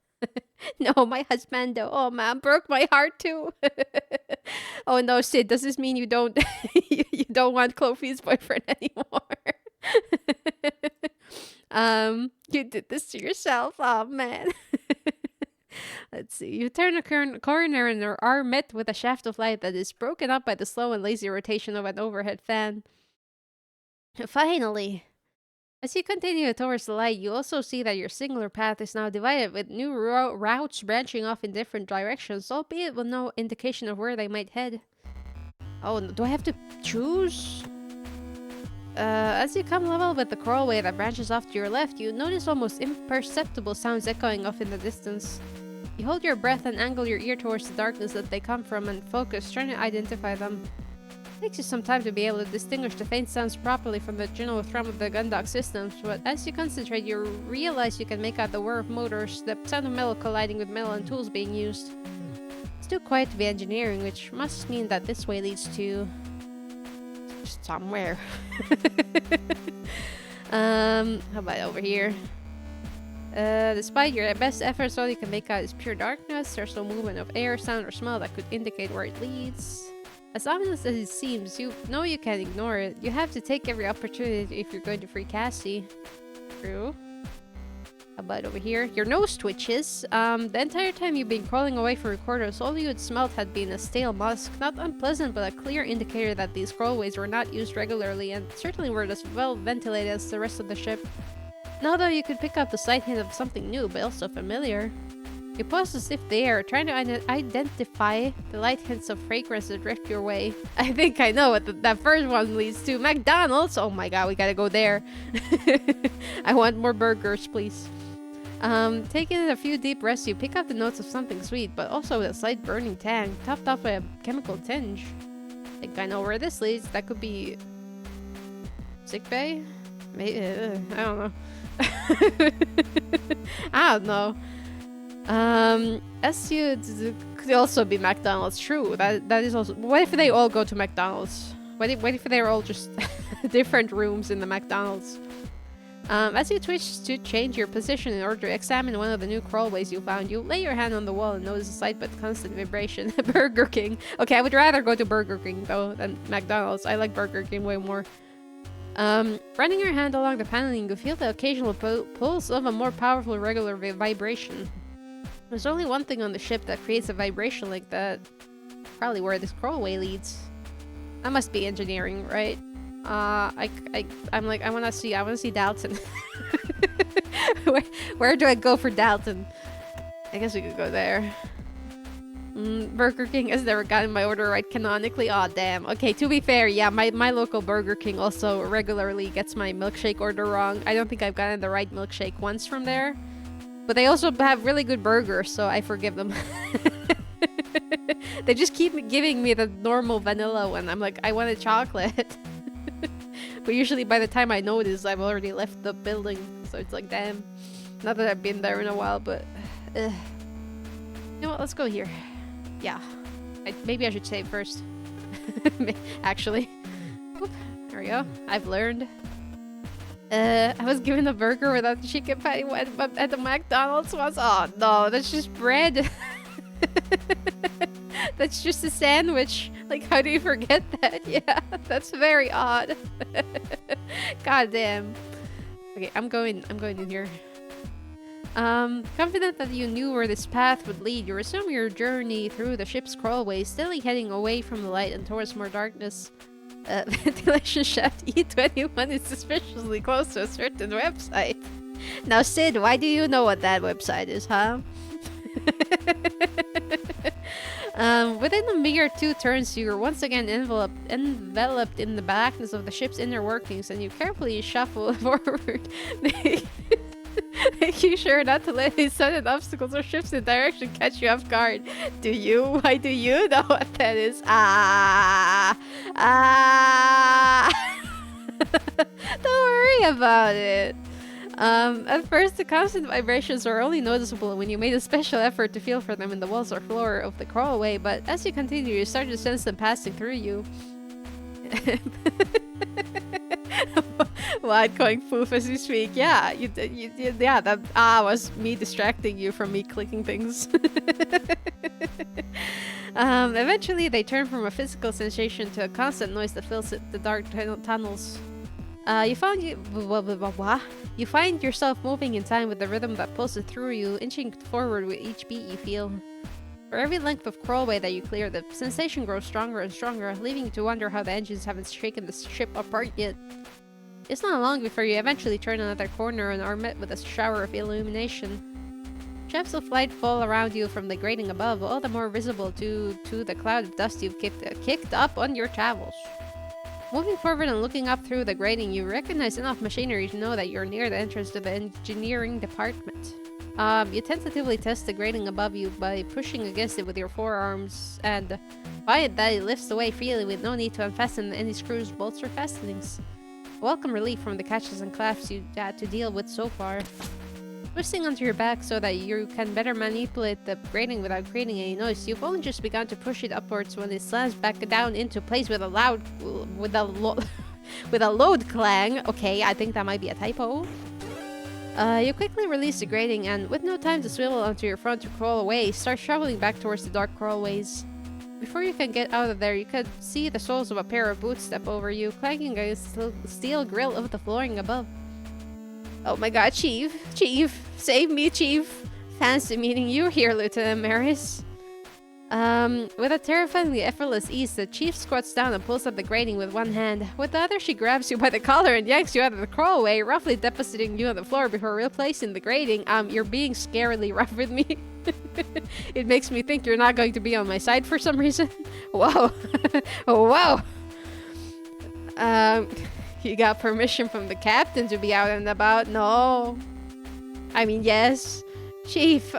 No, my husbando. Oh man, broke my heart too. Oh no, Sid, does this mean you don't you don't want Chloe's boyfriend anymore? You did this to yourself. Oh man. Let's see. You turn a corner and are met with a shaft of light that is broken up by the slow and lazy rotation of an overhead fan. Finally. As you continue towards the light, you also see that your singular path is now divided with new routes branching off in different directions, albeit with no indication of where they might head. Oh, do I have to choose? As you come level with the crawlway that branches off to your left, you notice almost imperceptible sounds echoing off in the distance. You hold your breath and angle your ear towards the darkness that they come from and focus, trying to identify them. It takes you some time to be able to distinguish the faint sounds properly from the general thrum of the gundock systems, but as you concentrate, you realize you can make out the whir of motors, the sound of metal colliding with metal and tools being used. It's too quiet to be engineering, which must mean that this way leads to... somewhere. How about over here? Despite your best efforts, all you can make out is pure darkness. There's no movement of air, sound, or smell that could indicate where it leads. As ominous as it seems, you know you can't ignore it. You have to take every opportunity if you're going to free Cassie. True. How about over here? Your nose twitches. The entire time you've been crawling away from recorders, all you had smelled had been a stale musk. Not unpleasant, but a clear indicator that these crawlways were not used regularly and certainly weren't as well ventilated as the rest of the ship. Now though, you could pick up the slight hint of something new, but also familiar. You pause to sniff the air, trying to identify the light hints of fragrance that drift your way. I think I know what that first one leads to. McDonald's! Oh my god, we gotta go there. I want more burgers, please. Taking a few deep breaths, you pick up the notes of something sweet, but also with a slight burning tang, topped off by a chemical tinge. I think I know where this leads. That could be... sickbay? Maybe... I don't know. I don't know. Could also be McDonald's. True. That is also... What if they all go to McDonald's? What if they're all just different rooms in the McDonald's? As you twitch to change your position in order to examine one of the new crawlways you found, you lay your hand on the wall and notice a slight but constant vibration. Burger King. Okay, I would rather go to Burger King though than McDonald's. I like Burger King way more. Running your hand along the paneling, you feel the occasional pulse of a more powerful regular vibration. There's only one thing on the ship that creates a vibration like that. Probably where this crawlway leads. That must be engineering, right? I'm like, I wanna see Dalton. where do I go for Dalton? I guess we could go there. Burger King has never gotten my order right canonically. Aw, damn. Okay, to be fair, yeah, my local Burger King also regularly gets my milkshake order wrong. I don't think I've gotten the right milkshake once from there. But they also have really good burgers, so I forgive them. They just keep giving me the normal vanilla one. I'm like, I want a chocolate. But usually by the time I notice, I've already left the building. So it's like, damn. Not that I've been there in a while, but... You know what, let's go here. Yeah. Maybe I should save first. Actually. Oop, there we go. I've learned. I was given a burger without the chicken patty at the McDonald's was. Oh no, that's just bread. That's just a sandwich. Like, how do you forget that? Yeah, that's very odd. God damn. Okay, I'm going in here. Confident that you knew where this path would lead, you resume your journey through the ship's crawlway, steadily heading away from the light and towards more darkness. Ventilation shaft E21 is suspiciously close to a certain website. Now, Sid, why do you know what that website is, huh? Within a mere 2 turns, you're once again enveloped in the blackness of the ship's inner workings, and you carefully shuffle forward, making sure not to let any sudden obstacles or shifts in direction catch you off guard. Do you? Why do you know what that is? Don't worry about it. At first, the constant vibrations are only noticeable when you made a special effort to feel for them in the walls or floor of the crawlway, but as you continue, you start to sense them passing through you. What, going poof as you speak? Yeah, yeah, that was me distracting you from me clicking things. Eventually, they turn from a physical sensation to a constant noise that fills the dark tunnels. You find yourself moving in time with the rhythm that pulses through you, inching forward with each beat you feel. For every length of crawlway that you clear, the sensation grows stronger and stronger, leaving you to wonder how the engines haven't shaken the ship apart yet. It's not long before you eventually turn another corner and are met with a shower of illumination. Shafts of light fall around you from the grating above, all the more visible due to the cloud of dust you've kicked up on your travels. Moving forward and looking up through the grating, you recognize enough machinery to know that you're near the entrance to the engineering department. You tentatively test the grating above you by pushing against it with your forearms, and find that it lifts away freely with no need to unfasten any screws, bolts, or fastenings. A welcome relief from the catches and clasps you had to deal with so far. Twisting onto your back so that you can better manipulate the grating without creating any noise, you've only just begun to push it upwards when it slams back down into place with a loud clang. Okay, I think that might be a typo. You quickly release the grating and, with no time to swivel onto your front to crawl away, start shoveling back towards the dark crawlways. Before you can get out of there, you could see the soles of a pair of boots step over you, clanging against the steel grill of the flooring above. Oh my god, Chief! Chief! Save me, Chief! Fancy meeting you here, Lieutenant Maris. With a terrifyingly effortless ease, the Chief squats down and pulls up the grating with one hand. With the other, she grabs you by the collar and yanks you out of the crawlway, roughly depositing you on the floor before replacing the grating. You're being scarily rough with me. It makes me think you're not going to be on my side for some reason. Whoa! Whoa! You got permission from the captain to be out and about? No. I mean, yes. Chief,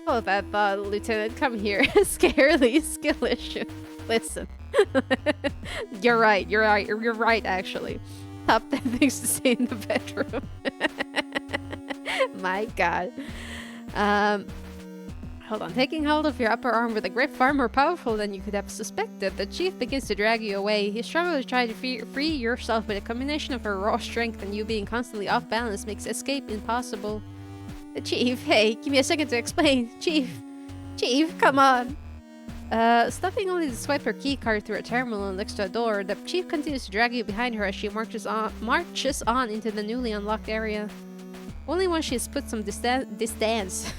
Oh, that thought, Lieutenant. Come here. Scarily skillish. Listen. You're right, actually. Top 10 things to say in the bedroom. My god. Hold on. Taking hold of your upper arm with a grip far more powerful than you could have suspected, the Chief begins to drag you away. You struggle to try to free yourself, but a combination of her raw strength and you being constantly off balance makes escape impossible. Chief, hey, give me a second to explain. Chief, come on. Stopping only to swipe her keycard through a terminal next to a door, the Chief continues to drag you behind her as she marches on into the newly unlocked area. Only once she's put some distance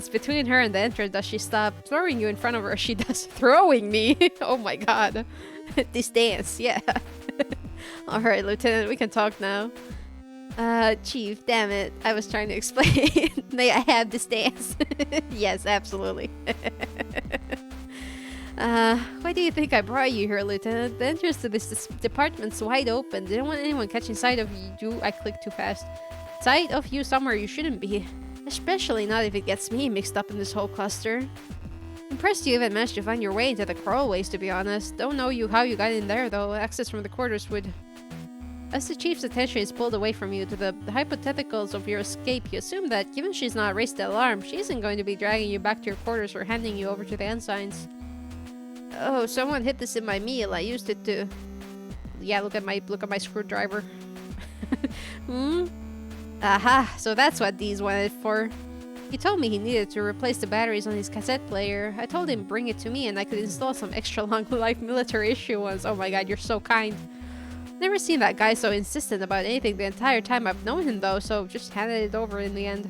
between her and the entrance does she stop, throwing you in front of her as she does. Throwing me? Oh my god. Distance, yeah. Alright, Lieutenant, we can talk now. Chief, damn it. I was trying to explain. May I have distance? Yes, absolutely. Why do you think I brought you here, Lieutenant? The entrance to this department's wide open. Didn't want anyone catching sight of you. I clicked too fast. Sight of you somewhere you shouldn't be. Especially not if it gets me mixed up in this whole cluster. Impressed you even managed to find your way into the crawlways, to be honest. Don't know how you got in there, though. Access from the quarters would... As the Chief's attention is pulled away from you to the hypotheticals of your escape, you assume that, given she's not raised the alarm, she isn't going to be dragging you back to your quarters or handing you over to the ensigns. Oh, someone hid this in my meal. I used it to... Yeah, look at my screwdriver. Aha, so that's what these wanted for. He told me he needed to replace the batteries on his cassette player. I told him bring it to me and I could install some extra long like military issue ones. Oh my god, you're so kind. Never seen that guy so insistent about anything the entire time I've known him though, so just handed it over in the end.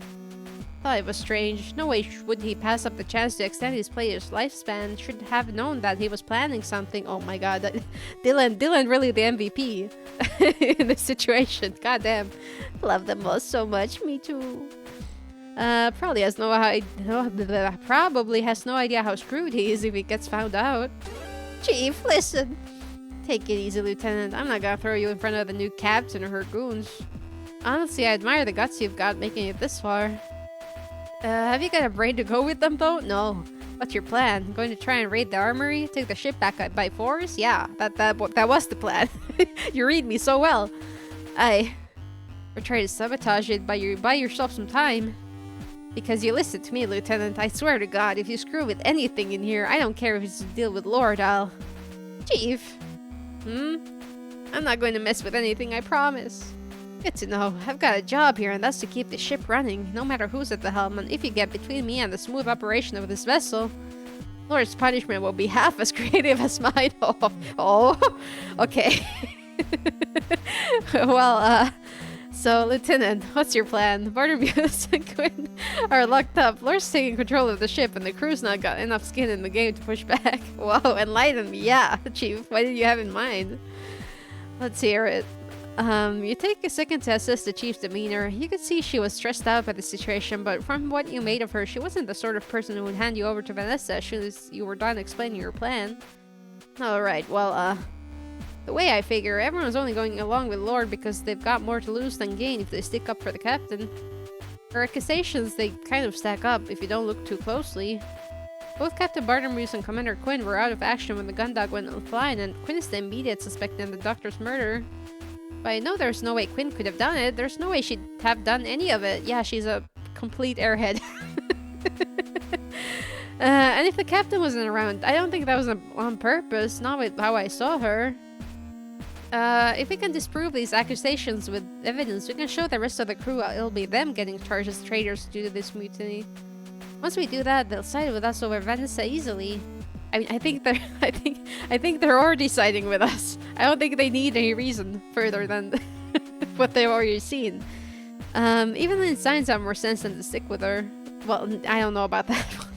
Thought it was strange. No way would he pass up the chance to extend his player's lifespan. Should have known that he was planning something. Oh my god, Dylan really the MVP in this situation. God damn. Love them both so much. Me too. Probably has no idea how screwed he is if he gets found out. Chief, listen. Take it easy, Lieutenant. I'm not gonna throw you in front of the new captain or her goons. Honestly, I admire the guts you've got making it this far. Have you got a brain to go with them, though? No. What's your plan? Going to try and raid the armory? Take the ship back by force? Yeah, that was the plan. You read me so well. Or try to sabotage it, buy yourself some time. Because you listen to me, Lieutenant. I swear to God, if you screw with anything in here, I don't care if it's to deal with Lord, I'll... Chief? I'm not going to mess with anything, I promise. Good to know. I've got a job here, and that's to keep the ship running, no matter who's at the helm, and if you get between me and the smooth operation of this vessel, Lord's punishment will be half as creative as mine. Oh, okay. Well, so, Lieutenant, what's your plan? Barnaby and Quinn are locked up. Lord's taking control of the ship, and the crew's not got enough skin in the game to push back. Whoa, enlighten me. Yeah, Chief, what did you have in mind? Let's hear it. You take a second to assess the chief's demeanor. You could see she was stressed out by the situation, but from what you made of her, she wasn't the sort of person who would hand you over to Vanessa as soon as you were done explaining your plan. Alright, well, the way I figure, everyone's only going along with Lord because they've got more to lose than gain if they stick up for the captain. Her accusations, they kind of stack up if you don't look too closely. Both Captain Barnamus and Commander Quinn were out of action when the Gundog went offline, and Quinn is the immediate suspect in the Doctor's murder. But I know there's no way Quinn could have done it. There's no way she'd have done any of it. Yeah, she's a complete airhead. And if the captain wasn't around, I don't think that was on purpose, not with how I saw her. If we can disprove these accusations with evidence, we can show the rest of the crew it'll be them getting charged as traitors due to this mutiny. Once we do that, they'll side with us over Vanessa easily. I mean, I think they're already siding with us. I don't think they need any reason further than what they've already seen. Even Lynn signs have more sense than to stick with her. Well, I don't know about that one.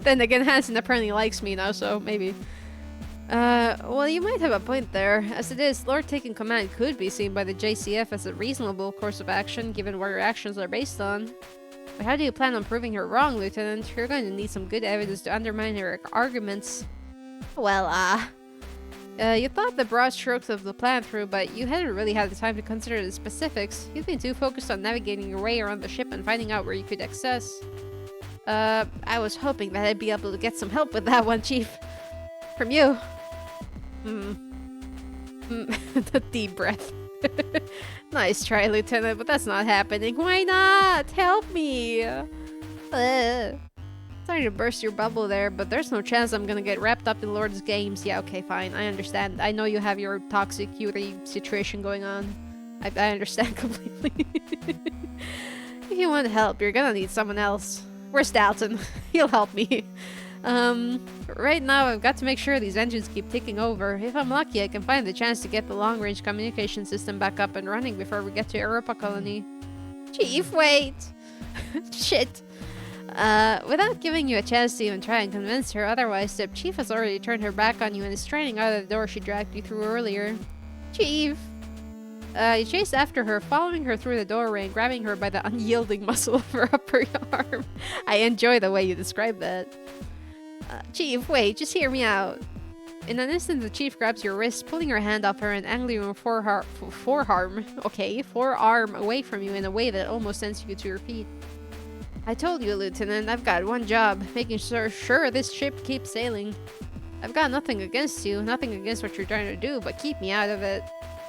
Then again, Hansen apparently likes me now, so maybe. Well, you might have a point there. As it is, Lord taking command could be seen by the JCF as a reasonable course of action, given what her actions are based on. But how do you plan on proving her wrong, Lieutenant? You're going to need some good evidence to undermine her arguments. Well, you thought the broad strokes of the plan through, but you hadn't really had the time to consider the specifics. You've been too focused on navigating your way around the ship and finding out where you could access. I was hoping that I'd be able to get some help with that one, Chief. From you. The deep breath. Nice try, Lieutenant, but that's not happening. Why not? Help me! Sorry to burst your bubble there, but there's no chance I'm gonna get wrapped up in Lord's games. Yeah, okay, fine. I understand. I know you have your toxic Yuri situation going on. I understand completely. If you want help, you're gonna need someone else. Where's Dalton? He'll help me. Right now I've got to make sure these engines keep ticking over. If I'm lucky, I can find the chance to get the long-range communication system back up and running before we get to Europa Colony. Chief, wait! Shit. Without giving you a chance to even try and convince her otherwise, the Chief has already turned her back on you and is striding out of the door she dragged you through earlier. Chief! You chased after her, following her through the doorway and grabbing her by the unyielding muscle of her upper arm. I enjoy the way you describe that. Chief, wait, just hear me out. In an instant, the Chief grabs your wrist, pulling your hand off her and angling your forearm away from you in a way that almost sends you to your feet. I told you, Lieutenant, I've got one job, making sure this ship keeps sailing. I've got nothing against you, nothing against what you're trying to do, but keep me out of it.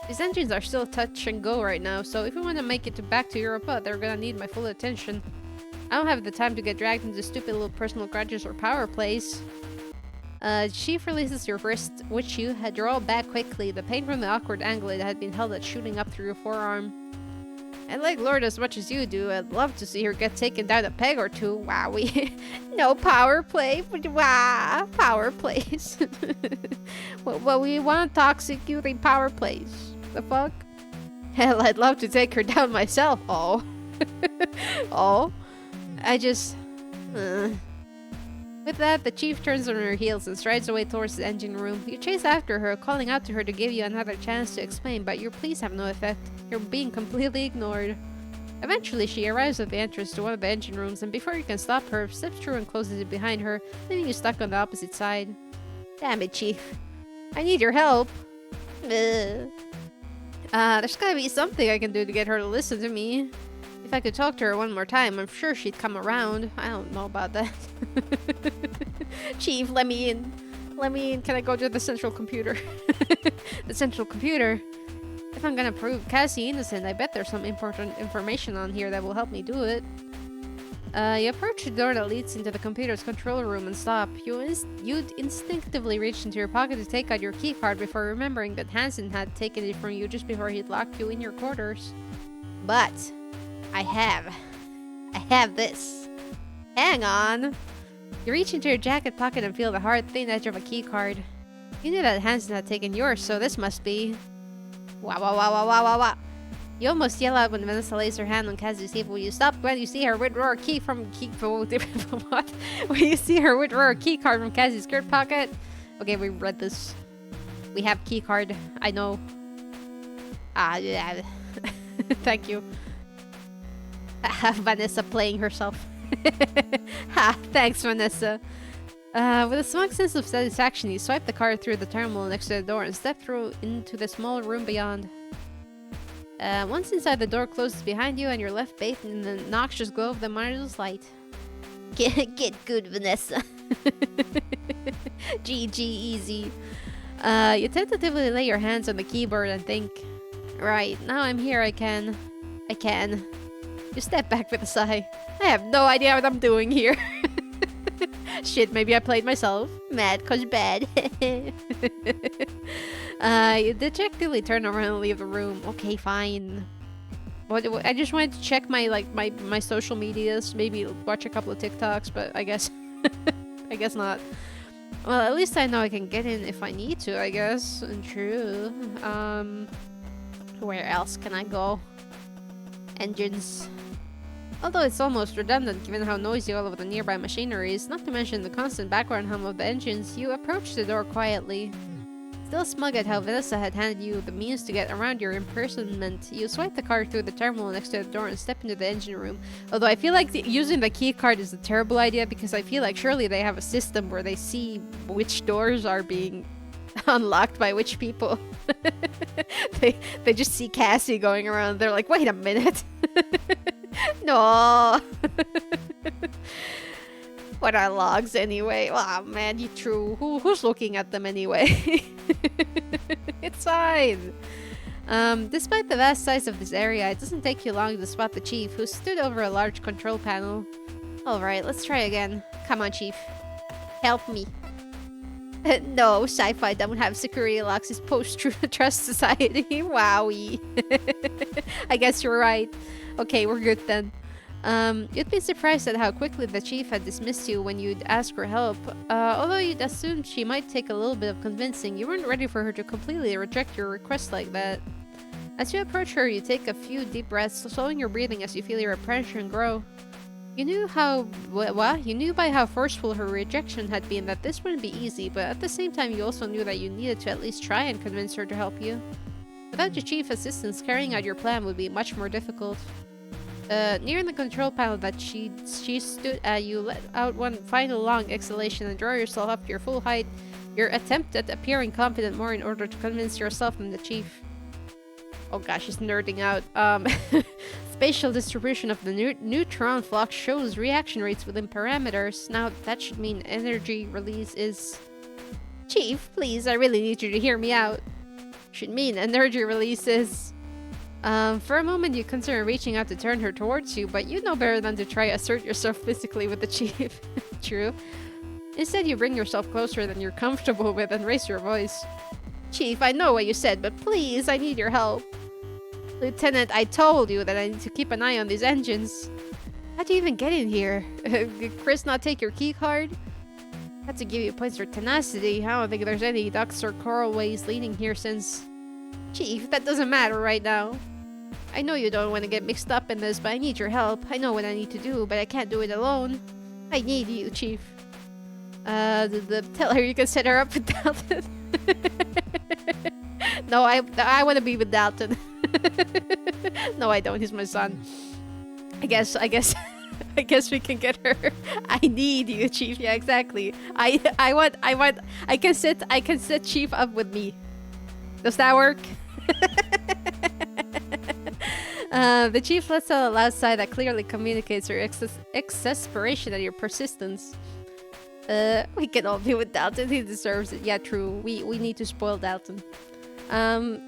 These engines are still touch and go right now, so if we want to make it back to Europa, they're gonna need my full attention. I don't have the time to get dragged into stupid little personal grudges or power plays. Chief releases your wrist, which you had drawn back quickly, the pain from the awkward angle it had been held at shooting up through your forearm. I like Lord as much as you do. I'd love to see her get taken down a peg or two. Wow, no power play. Wow, power plays. Well, we want toxic Yuri power plays. The fuck? Hell, I'd love to take her down myself. Oh. Oh, I just... With that, the chief turns on her heels and strides away towards the engine room. You chase after her, calling out to her to give you another chance to explain, but your pleas have no effect. You're being completely ignored. Eventually, she arrives at the entrance to one of the engine rooms, and before you can stop her, steps through and closes it behind her, leaving you stuck on the opposite side. Damn it, Chief. I need your help. There's gotta be something I can do to get her to listen to me. If I could talk to her one more time, I'm sure she'd come around. I don't know about that. Chief, let me in. Let me in. Can I go to the central computer? The central computer? If I'm gonna prove Cassie innocent, I bet there's some important information on here that will help me do it. You approach the door that leads into the computer's control room and stop. You'd instinctively reach into your pocket to take out your keycard before remembering that Hansen had taken it from you just before he'd locked you in your quarters. But I have this. Hang on. You reach into your jacket pocket and feel the hard, thin edge of a keycard. You knew that Hansen had taken yours, so this must be... Wow, wow, wow, wow, wow, wow, wow. You almost yell out when Vanessa lays her hand on Cassie's hip. Will you stop when you see her withdraw her key from what? When you see her withdraw her key card from Cassie's skirt pocket? Okay, we read this. We have key card. I know. Ah, yeah. Thank you. Vanessa playing herself. Ha! Thanks, Vanessa. With a smug sense of satisfaction, you swipe the card through the terminal next to the door and step through into the small room beyond. Once inside, the door closes behind you and you're left bathed in the noxious glow of the monitor's light. Get good, Vanessa. GG, easy. You tentatively lay your hands on the keyboard and think, right, now I'm here, I can. You step back with a sigh. I have no idea what I'm doing here. Shit, maybe I played myself. Mad cause bad. You dejectedly turn around and leave the room. Okay, fine. What, I just wanted to check my social medias, maybe watch a couple of TikToks, but I guess I guess not. Well, at least I know I can get in if I need to, I guess. And true. Where else can I go? Engines. Although it's almost redundant given how noisy all of the nearby machinery is, not to mention the constant background hum of the engines, you approach the door quietly. Still smug at how Vanessa had handed you the means to get around your imprisonment, you swipe the card through the terminal next to the door and step into the engine room. Although I feel like using the key card is a terrible idea because I feel like surely they have a system where they see which doors are being unlocked by which people. they just see Cassie going around. They're like, wait a minute. No. What are logs anyway? Oh man, you true. Who's looking at them anyway? It's fine. Despite the vast size of this area, it doesn't take you long to spot the chief, who stood over a large control panel. Alright, let's try again. Come on, chief. Help me. No, sci-fi don't have security locks. It's post-trust society. Wowie. I guess you're right. Okay, we're good then. You'd be surprised at how quickly the chief had dismissed you when you'd ask for help. Although you'd assumed she might take a little bit of convincing, you weren't ready for her to completely reject your request like that. As you approach her, you take a few deep breaths, slowing your breathing as you feel your apprehension grow. You knew You knew by how forceful her rejection had been that this wouldn't be easy, but at the same time you also knew that you needed to at least try and convince her to help you. Without your chief assistance, carrying out your plan would be much more difficult. Near the control panel that she stood at, you let out one final long exhalation and draw yourself up to your full height. Your attempt at appearing confident more in order to convince yourself and the chief. Oh gosh, she's nerding out. Spatial distribution of the neutron flux shows reaction rates within parameters. Now that should mean energy release is... Chief, please, I really need you to hear me out. Should mean energy release is... For a moment you consider reaching out to turn her towards you, but you know better than to try assert yourself physically with the chief. True. Instead you bring yourself closer than you're comfortable with and raise your voice. Chief, I know what you said, but please, I need your help. Lieutenant, I told you that I need to keep an eye on these engines. How'd you even get in here? Did Chris not take your key card? Had to give you points for tenacity. I don't think there's any ducks or coral ways leading here since... Chief, that doesn't matter right now. I know you don't want to get mixed up in this, but I need your help. I know what I need to do, but I can't do it alone. I need you, Chief. Tell her you can set her up with Dalton. No, I want to be with Dalton. No, I don't. He's my son. I guess we can get her. I need you, Chief. Yeah, exactly. I can set Chief up with me. Does that work? The Chief lets out a loud sigh that clearly communicates her exasperation at your persistence. We can all be with Dalton. He deserves it. Yeah, true. We need to spoil Dalton.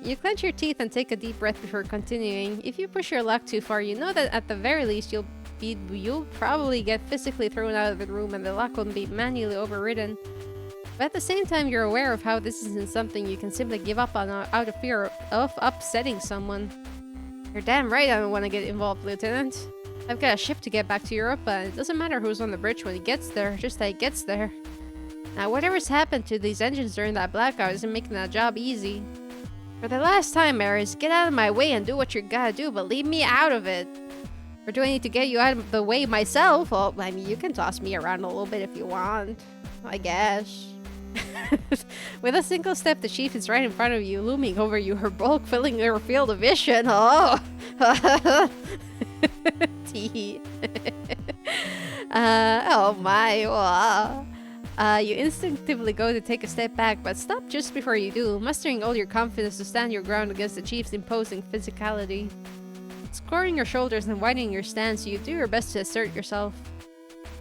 You clench your teeth and take a deep breath before continuing. If you push your luck too far, you know that at the very least you'll probably get physically thrown out of the room and the lock will be manually overridden. But at the same time, you're aware of how this isn't something you can simply give up on out of fear of upsetting someone. You're damn right I don't want to get involved, Lieutenant. I've got a ship to get back to Europe, and it doesn't matter who's on the bridge when he gets there, just that he gets there. Now, whatever's happened to these engines during that blackout isn't making that job easy. For the last time, Ares, get out of my way and do what you gotta do, but leave me out of it. Or do I need to get you out of the way myself? Well, I mean, you can toss me around a little bit if you want. I guess. With a single step, the Chief is right in front of you, looming over you, her bulk filling your field of vision. Oh! Tee. Oh my, wow. You instinctively go to take a step back, but stop just before you do, mustering all your confidence to stand your ground against the Chief's imposing physicality. Squaring your shoulders and widening your stance, you do your best to assert yourself.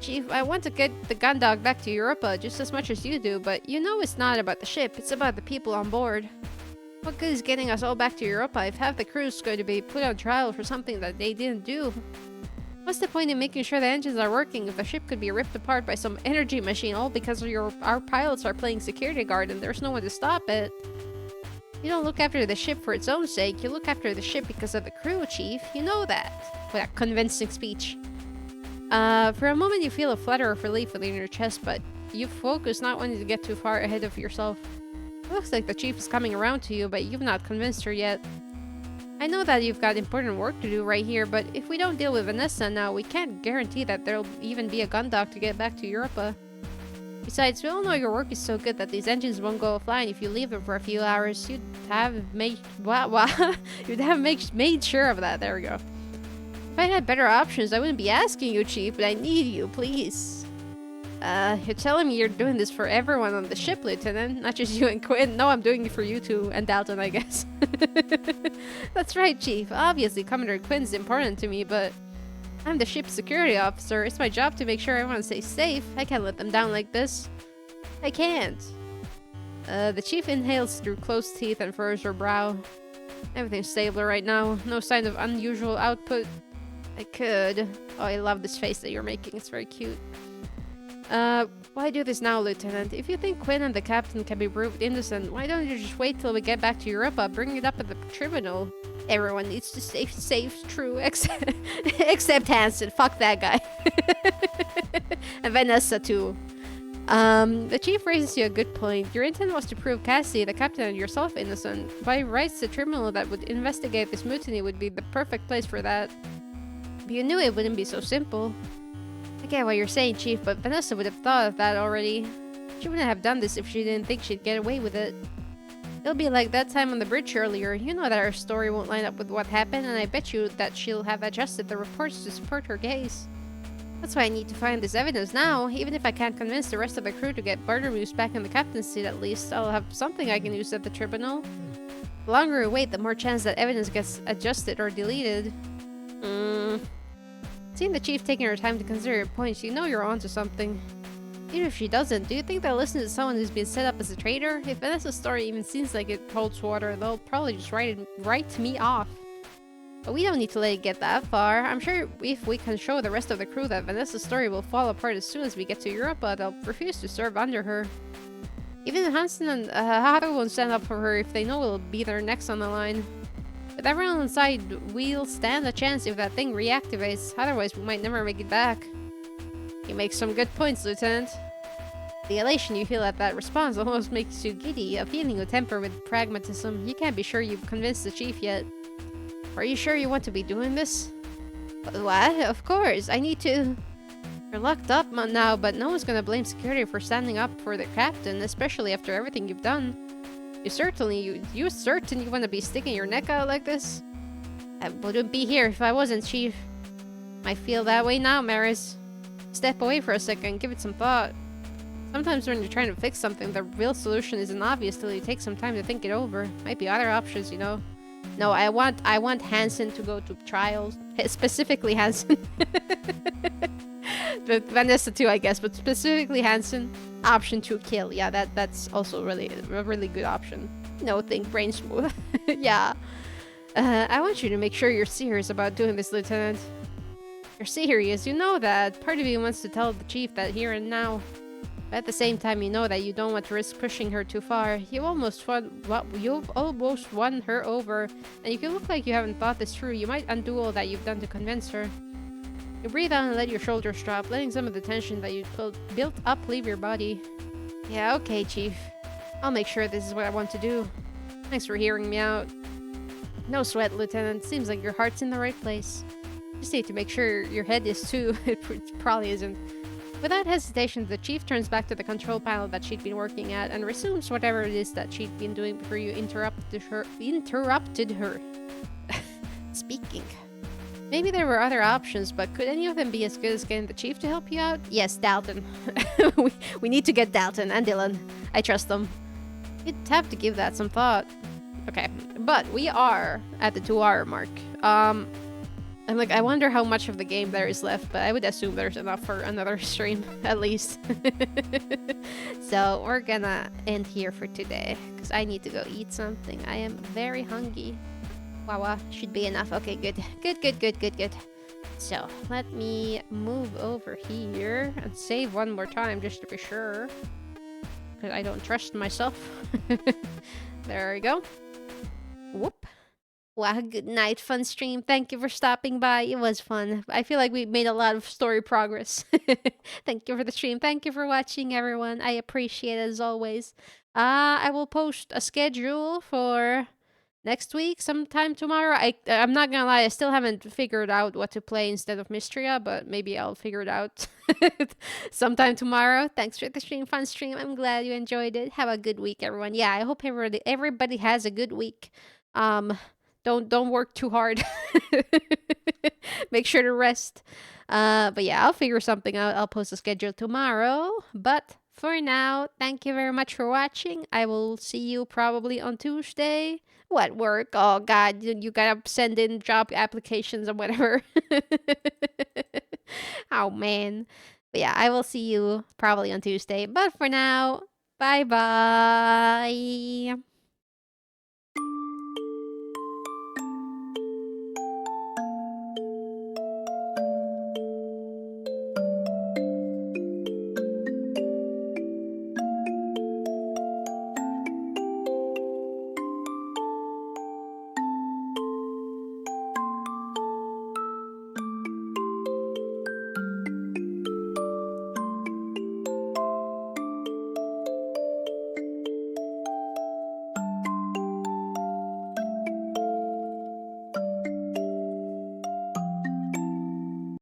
Chief, I want to get the gun dog back to Europa just as much as you do, but you know it's not about the ship, it's about the people on board. What good is getting us all back to Europa if half the crew's going to be put on trial for something that they didn't do? What's the point in making sure the engines are working if the ship could be ripped apart by some energy machine all because our pilots are playing security guard and there's no one to stop it? You don't look after the ship for its own sake, you look after the ship because of the crew, Chief. You know that. With a convincing speech. For a moment you feel a flutter of relief within your chest, but you focus not wanting to get too far ahead of yourself. It looks like the Chief is coming around to you, but you've not convinced her yet. I know that you've got important work to do right here, but if we don't deal with Vanessa now, we can't guarantee that there'll even be a gun dock to get back to Europa. Besides, we all know your work is so good that these engines won't go offline if you leave them for a few hours. You'd have made sure of that. There we go. If I had better options, I wouldn't be asking you, Chief, but I need you, please. You're telling me you're doing this for everyone on the ship, Lieutenant, not just you and Quinn. No, I'm doing it for you two, and Dalton, I guess. That's right, Chief. Obviously, Commodore Quinn's important to me, but I'm the ship's security officer. It's my job to make sure everyone stays safe. I can't let them down like this. I can't. The Chief inhales through closed teeth and furrows her brow. Everything's stable right now. No sign of unusual output. I could. Oh, I love this face that you're making. It's very cute. Why do this now, Lieutenant? If you think Quinn and the captain can be proved innocent, why don't you just wait till we get back to Europa, bring it up at the tribunal? Everyone needs to stay safe, true, except Hansen. Fuck that guy. And Vanessa, too. The Chief raises you a good point. Your intent was to prove Cassie, the captain, and yourself innocent. By rights, the tribunal that would investigate this mutiny would be the perfect place for that. But you knew it wouldn't be so simple. I get what you're saying, Chief, but Vanessa would have thought of that already. She wouldn't have done this if she didn't think she'd get away with it. It'll be like that time on the bridge earlier. You know that her story won't line up with what happened, and I bet you that she'll have adjusted the reports to support her case. That's why I need to find this evidence now. Even if I can't convince the rest of the crew to get Bartermoose back in the captain's seat at least, I'll have something I can use at the tribunal. The longer we wait, the more chance that evidence gets adjusted or deleted. Seeing the Chief taking her time to consider your points, you know you're onto something. Even if she doesn't, do you think they'll listen to someone who's been set up as a traitor? If Vanessa's story even seems like it holds water, they'll probably just write me off. But we don't need to let it get that far. I'm sure if we can show the rest of the crew that Vanessa's story will fall apart as soon as we get to Europa, they'll refuse to serve under her. Even Hansen and Haru won't stand up for her if they know we'll be there next on the line. With everyone inside, we'll stand a chance if that thing reactivates, otherwise we might never make it back. You make some good points, Lieutenant. The elation you feel at that response almost makes you giddy, a feeling you temper with pragmatism. You can't be sure you've convinced the Chief yet. Are you sure you want to be doing this? What? Of course. I need to... You're locked up now, but no one's gonna blame security for standing up for the captain, especially after everything you've done. You certainly want to be sticking your neck out like this? I wouldn't be here if I wasn't, Chief. I feel that way now, Maris. Step away for a second, give it some thought. Sometimes when you're trying to fix something, the real solution isn't obvious till you take some time to think it over. Might be other options, you know. No, I want Hansen to go to trials. Specifically Hansen. But Vanessa too, I guess, but specifically Hansen. Option 2, kill. Yeah, that's also a really good option. No, think brain smooth. Yeah. I want you to make sure you're serious about doing this, Lieutenant. You're serious, you know that. Part of you wants to tell the chief that here and now. But at the same time, you know that you don't want to risk pushing her too far. You've almost won her over. And if you look like you haven't thought this through, you might undo all that you've done to convince her. You breathe out and let your shoulders drop, letting some of the tension that you built up leave your body. Yeah, okay, Chief. I'll make sure this is what I want to do. Thanks for hearing me out. No sweat, Lieutenant. Seems like your heart's in the right place. Just need to make sure your head is too. It probably isn't. Without hesitation, the Chief turns back to the control panel that she'd been working at and resumes whatever it is that she'd been doing before you interrupted her. Speaking. Maybe there were other options, but could any of them be as good as getting the Chief to help you out? Yes, Dalton. we need to get Dalton and Dylan. I trust them. You'd have to give that some thought. Okay, but we are at the 2-hour mark. I'm like, I wonder how much of the game there is left, but I would assume there's enough for another stream, at least. So we're gonna end here for today, because I need to go eat something. I am very hungry. Wawa, should be enough. Okay, good. Good. So, let me move over here and save one more time just to be sure. Because I don't trust myself. There we go. Whoop. Wow, good night. Fun stream. Thank you for stopping by. It was fun. I feel like we made a lot of story progress. Thank you for the stream. Thank you for watching, everyone. I appreciate it as always. I will post a schedule for next week, sometime tomorrow. I'm not gonna lie, I still haven't figured out what to play instead of Mystria, but maybe I'll figure it out sometime tomorrow. Thanks for the stream, fun stream. I'm glad you enjoyed it. Have a good week, everyone. Yeah, I hope everybody has a good week. Don't work too hard. Make sure to rest. But yeah, I'll figure something out. I'll post a schedule tomorrow. But for now, thank you very much for watching. I will see you probably on Tuesday. What, work? Oh god, you gotta send in job applications or whatever. Oh man. But yeah, I will see you probably on Tuesday. But for now, bye bye.